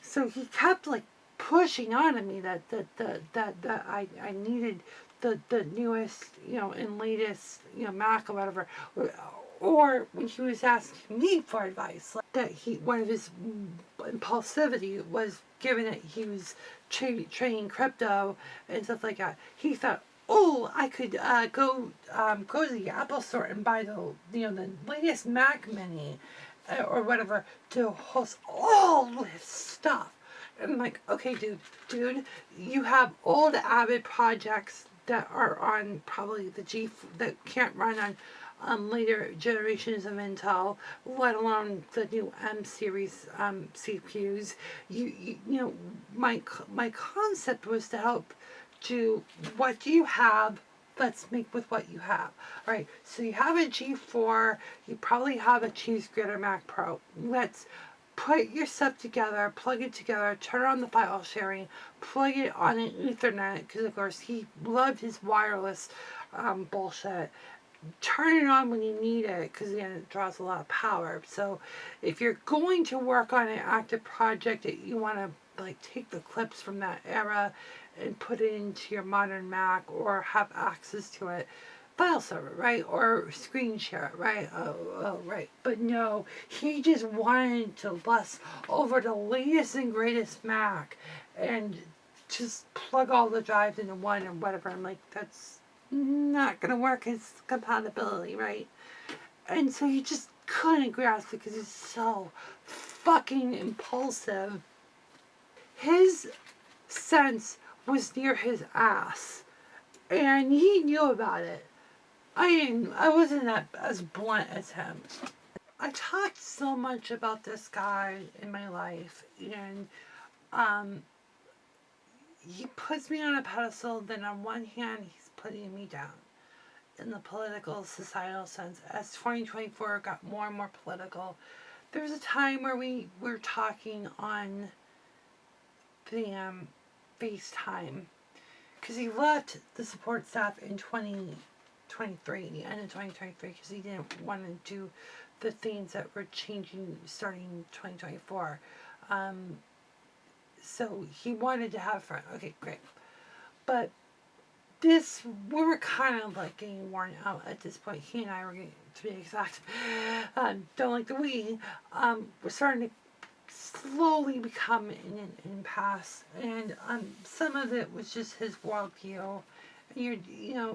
So he kept like pushing on me that I needed the newest, and latest, Mac or whatever. Or when he was asking me for advice, like that one of his impulsivity was given that he was trading crypto and stuff like that. He thought, oh, I could go to the Apple store and buy the latest Mac Mini or whatever to host all this stuff. I'm like, okay, dude, you have old Avid projects that are on probably the G that can't run on later generations of Intel, let alone the new M series CPUs. You know, my concept was to help do what do you have. Let's make with what you have. All right, so you have a G4, you probably have a Cheese Grater Mac Pro. Let's put your stuff together, plug it together, turn on the file sharing, plug it on an Ethernet, because of course he loved his wireless bullshit. Turn it on when you need it, because again, it draws a lot of power. So if you're going to work on an active project that you want to like take the clips from that era and put it into your modern Mac or have access to it, file server, right? Or screen share, right? Right. But no, he just wanted to bust over the latest and greatest Mac and just plug all the drives into one or whatever. I'm like, that's not gonna work as compatibility, right? And so he just couldn't grasp it because he's so fucking impulsive. His sense was near his ass, and he knew about it. I wasn't that as blunt as him. I talked so much about this guy in my life, and um, he puts me on a pedestal. Then on one hand, he's putting me down in the political, societal sense. As 2024 got more and more political, there was a time where we were talking on the FaceTime because he left the support staff in 2023, the end of 2023, because he didn't want to do the things that were changing starting 2024. So he wanted to have fun. Okay, great. But this, we were kind of like getting worn out at this point. He and I were getting, to be exact, don't like the we, we're starting to slowly become in an impasse. And some of it was just his worldview. You're,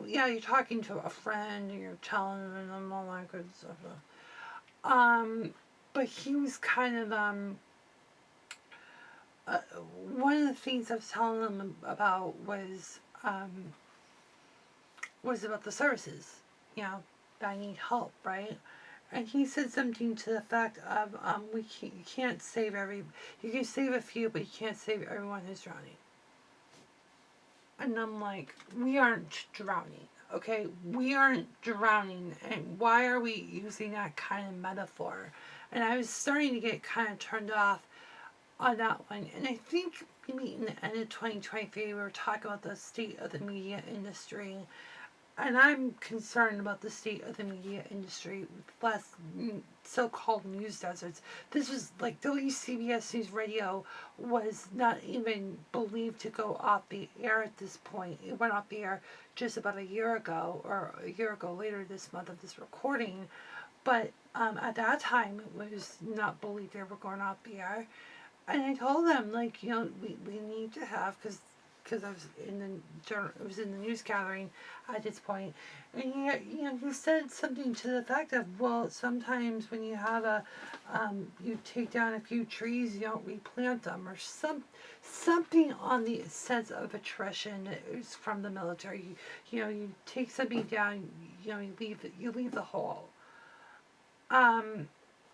you're talking to a friend and you're telling them all that good stuff. But he was kind of, one of the things I was telling him about was about the services, that I need help, right? And he said something to the effect of, you can't save you can save a few, but you can't save everyone who's drowning. And I'm like, we aren't drowning, okay? We aren't drowning, and why are we using that kind of metaphor? And I was starting to get kind of turned off on that one. And I think maybe in the end of 2023, we were talking about the state of the media industry. And I'm concerned about the state of the media industry with less so-called news deserts. This was like WCBS News Radio was not even believed to go off the air at this point. It went off the air just about a year ago, or a year ago later this month of this recording. But at that time, it was not believed they were going off the air. And I told them, like, we need to have, because I was in the news gathering at this point, and he said something to the effect of, well, sometimes when you have you take down a few trees, you don't replant them, or something on the sense of attrition is from the military. You take something down, you leave the hole.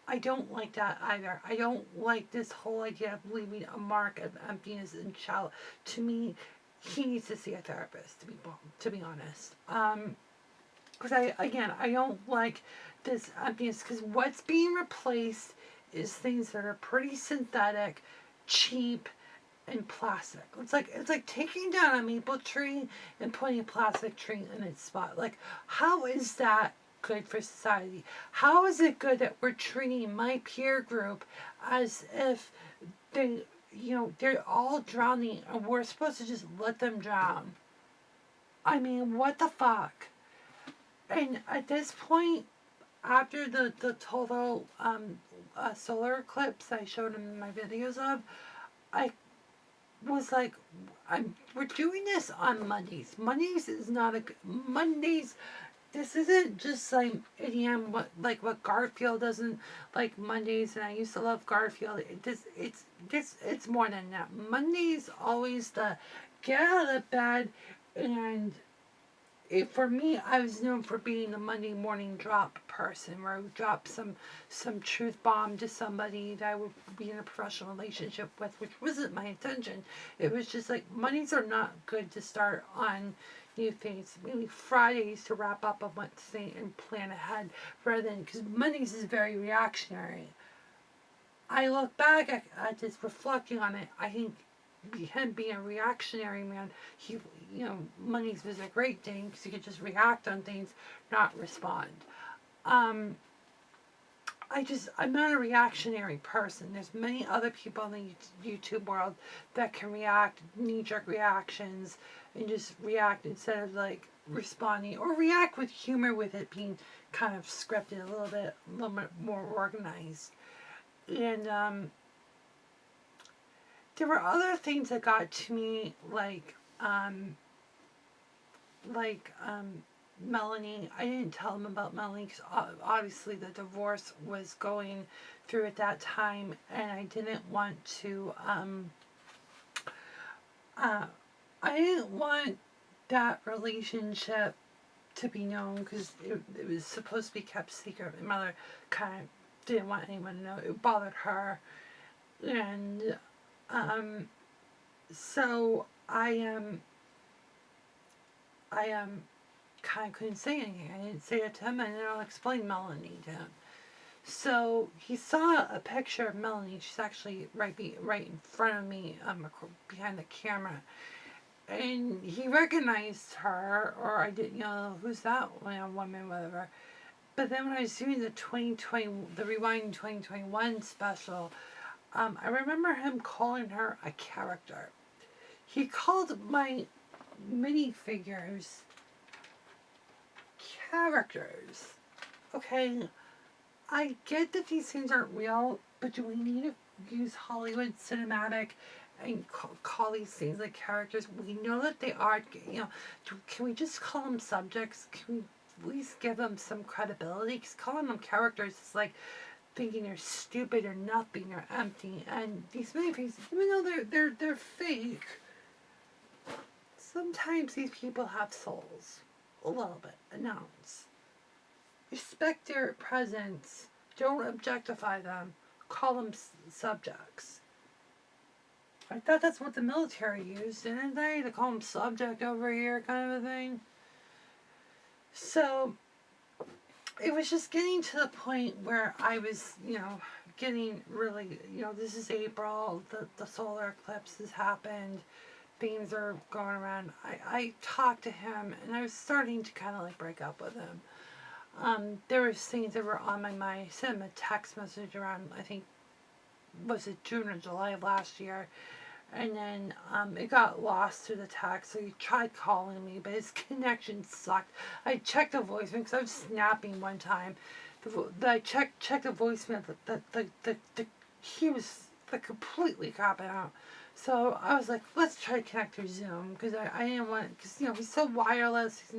I don't like that either. I don't like this whole idea of leaving a mark of emptiness and shallow. To me, he needs to see a therapist, to be honest. Because I don't like this emptiness, because what's being replaced is things that are pretty synthetic, cheap, and plastic. It's like taking down a maple tree and putting a plastic tree in its spot. Like, how is that good for society? How is it good that we're treating my peer group as if they're all drowning and we're supposed to just let them drown? I mean, what the fuck? And at this point, after the total solar eclipse I showed him in my videos of, I was like, we're doing this on Mondays. Mondays this isn't just like EDM, what Garfield doesn't like Mondays, and I used to love Garfield. It's more than that. Monday's always the get out of bed, and for me, I was known for being the Monday morning drop person, where I would drop some truth bomb to somebody that I would be in a professional relationship with, which wasn't my intention. It was just like Mondays are not good to start on new things. Maybe Fridays to wrap up on what to say and plan ahead, rather than, because Mondays is very reactionary. I look back at this, reflecting on it. I think him being a reactionary man, he, Mondays was a great thing because he could just react on things, not respond. Um, I'm not a reactionary person. There's many other people in the YouTube world that can react, knee-jerk reactions, and just react instead of like responding, or react with humor, with it being kind of scripted, a little bit more organized. And there were other things that got to me, Melanie. I didn't tell him about Melanie because obviously the divorce was going through at that time, and I didn't want to. I didn't want that relationship to be known because it was supposed to be kept secret. My mother kind of didn't want anyone to know. It bothered her, and so I kind of couldn't say anything. I didn't say it to him, and then I'll explain Melanie to him. So he saw a picture of Melanie. She's actually right in front of me, behind the camera, and he recognized her, or I didn't know who's that woman, whatever. But then when I was doing the Rewind 2021 special, I remember him calling her a character. He called my minifigures characters. Okay, I get that these things aren't real, but do we need to use Hollywood cinematic and call these things like characters? We know that they are, can we just call them subjects? Can we at least give them some credibility? Because calling them characters is like thinking they're stupid or nothing or empty. And these minifigs, even though they're fake, sometimes these people have souls. A little bit. Announce. Respect their presence. Don't objectify them. Call them subjects. I thought that's what the military used, didn't they? To call them subject over here, kind of a thing. So it was just getting to the point where I was, getting really, this is April, the solar eclipse has happened, things are going around. I talked to him, and I was starting to kind of like break up with him. There were things that were on my mind. I sent him a text message around, I think, was it June or July of last year, and then it got lost through the text, so he tried calling me, but his connection sucked. I checked the voicemail, because I was snapping one time. I checked the voicemail, he was completely copping out. So I was like, let's try to connect through Zoom, because I didn't want, because he's so wireless, he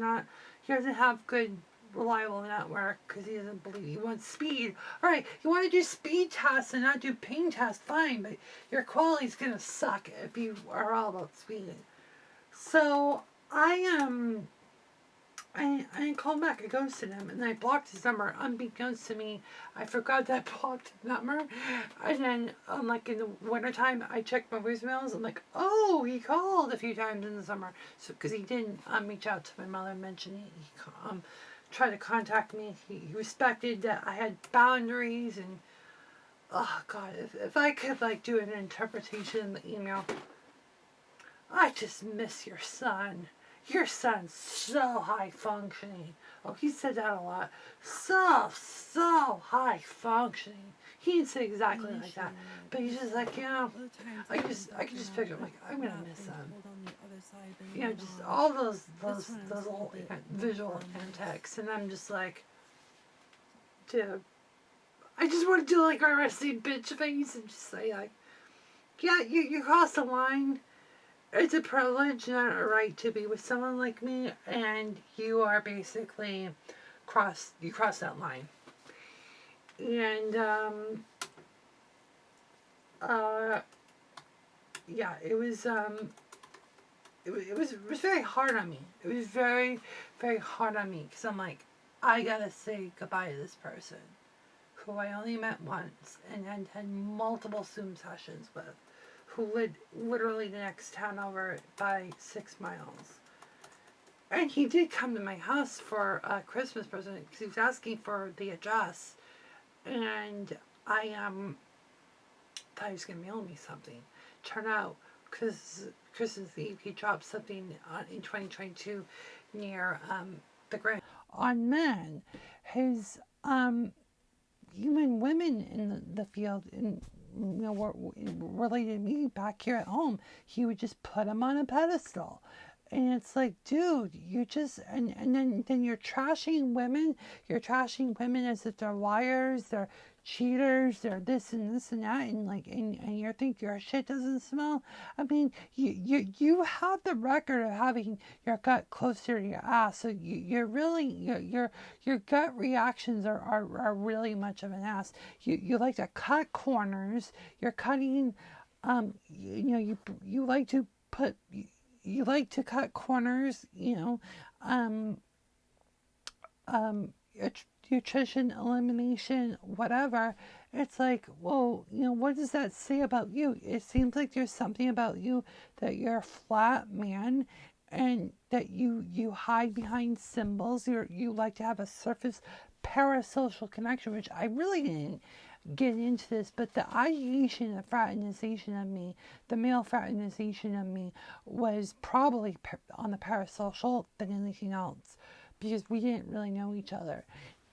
doesn't have good reliable network, because he doesn't believe, he wants speed. Alright, you want to do speed tests and not do ping tests, fine, but your quality's gonna suck if you are all about speed. So I called back, I ghosted him, and I blocked his number. Unbeknownst to me, I forgot that I blocked his number. And then, like in the wintertime, I checked my voicemails. I'm like, oh, he called a few times in the summer. So, because he didn't reach out to my mother, mentioning he tried to contact me. He respected that I had boundaries, and oh God, if I could like do an interpretation in the email, I just miss your son. Your son's so high functioning. Oh, he said that a lot. So high functioning. He didn't say exactly like that, but he's just like, I can just picture him like, I'm gonna miss him. Just all those old visual antics, and I'm just like, dude, I just want to do like our rusty bitch face and just say like, yeah, you crossed the line. it's a privilege, not a right, to be with someone like me, and you are basically you cross that line. And uh, yeah, it was very hard on me. It was very, very hard on me because I'm like, I gotta say goodbye to this person who I only met once and had multiple Zoom sessions with, who lived literally the next town over by 6 miles. And he did come to my house for a Christmas present because he was asking for the address, and I thought he was gonna mail me something. Turned out, because Christmas Eve he dropped something in 2022 near the Grand on men. His human women in the field, and were related to me back here at home, he would just put them on a pedestal. And it's like, dude, you just, and then you're trashing women. You're trashing women as if they're liars, they're cheaters, they're this and this and that, and like, and you think your shit doesn't smell. I mean, you have the record of having your gut closer to your ass, so you're really, your gut reactions are really much of an ass. You like to cut corners. You're cutting, you like to put. You like to cut corners, nutrition, elimination, whatever. It's like, well, what does that say about you? It seems like there's something about you that you're a flat man, and that you hide behind symbols. You like to have a surface parasocial connection, which I really didn't get into this, but the ideation, the fraternization of me, the male fraternization of me, was probably on the parasocial than anything else, because we didn't really know each other.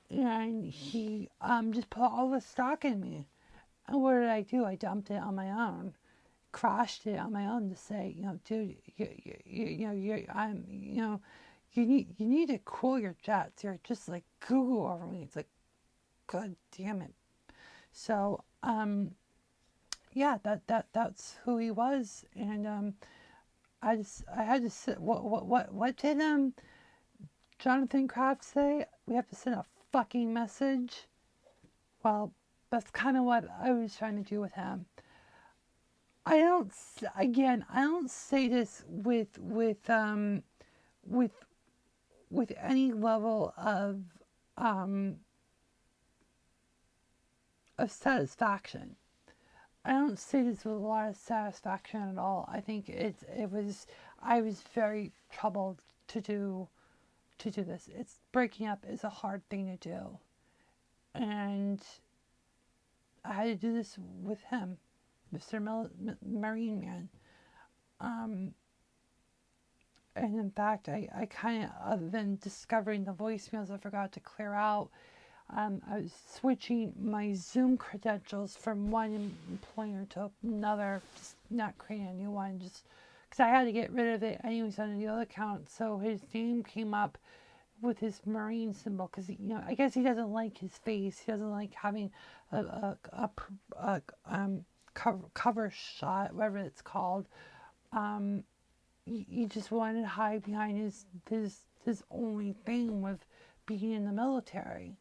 And he just put all the stock in me. And what did I do? I dumped it on my own, crashed it on my own to say, dude, you need to cool your jets. You're just like Google over me. It's like, God damn it. So, yeah, that's who he was, and I had to sit. What did Jonathan Kraft say? We have to send a fucking message. Well, that's kind of what I was trying to do with him. I don't say this with any level of satisfaction. I don't say this with a lot of satisfaction at all. I think I was very troubled to do this. Breaking up is a hard thing to do. And I had to do this with him, Mr. Marine Man. And in fact, I kind of, other than discovering the voicemails I forgot to clear out, I was switching my Zoom credentials from one employer to another, just not creating a new one, just because I had to get rid of it anyways on the other account. So his name came up with his Marine symbol, because I guess he doesn't like his face. He doesn't like having a cover shot, whatever it's called. He just wanted to hide behind his only thing with being in the military.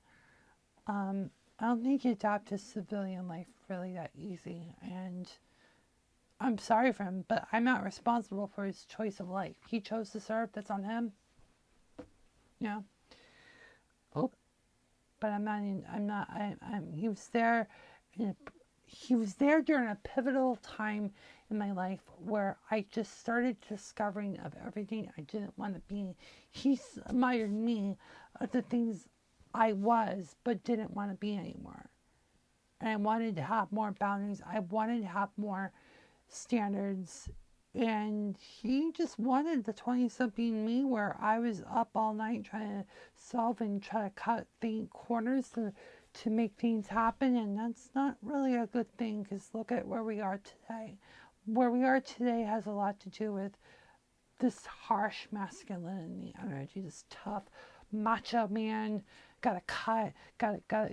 I don't think he adapted to civilian life really that easy, and I'm sorry for him, but I'm not responsible for his choice of life. He chose to serve, that's on him. Yeah. Oh, but he was there, he was there during a pivotal time in my life where I just started discovering of everything I didn't want to be. He admired me of the things I was, but didn't want to be anymore. And I wanted to have more boundaries. I wanted to have more standards. And he just wanted the 20-something me where I was up all night trying to solve and try to cut the corners to make things happen. And that's not really a good thing, because look at where we are today. Where we are today has a lot to do with this harsh masculinity energy, this tough macho man. Gotta cut.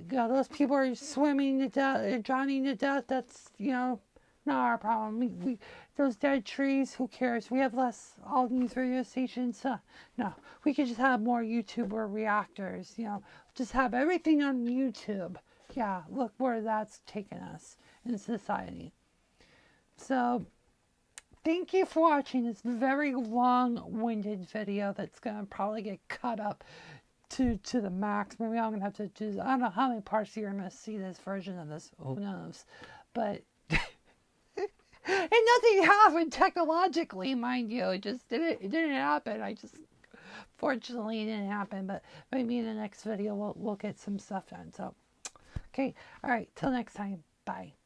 Those people are swimming to death, drowning to death. That's, not our problem. Those dead trees, who cares? We have less, all these radio stations. No, we could just have more YouTuber reactors, just have everything on YouTube. Yeah, look where that's taken us in society. So, thank you for watching this very long-winded video that's going to probably get cut up to the max. Maybe I'm going to have to do, I don't know how many parts you're going to see this version of this. Who knows? But, and nothing happened technologically, mind you. It didn't happen. Fortunately, it didn't happen. But maybe in the next video, we'll get some stuff done. So, okay. All right. Till next time. Bye.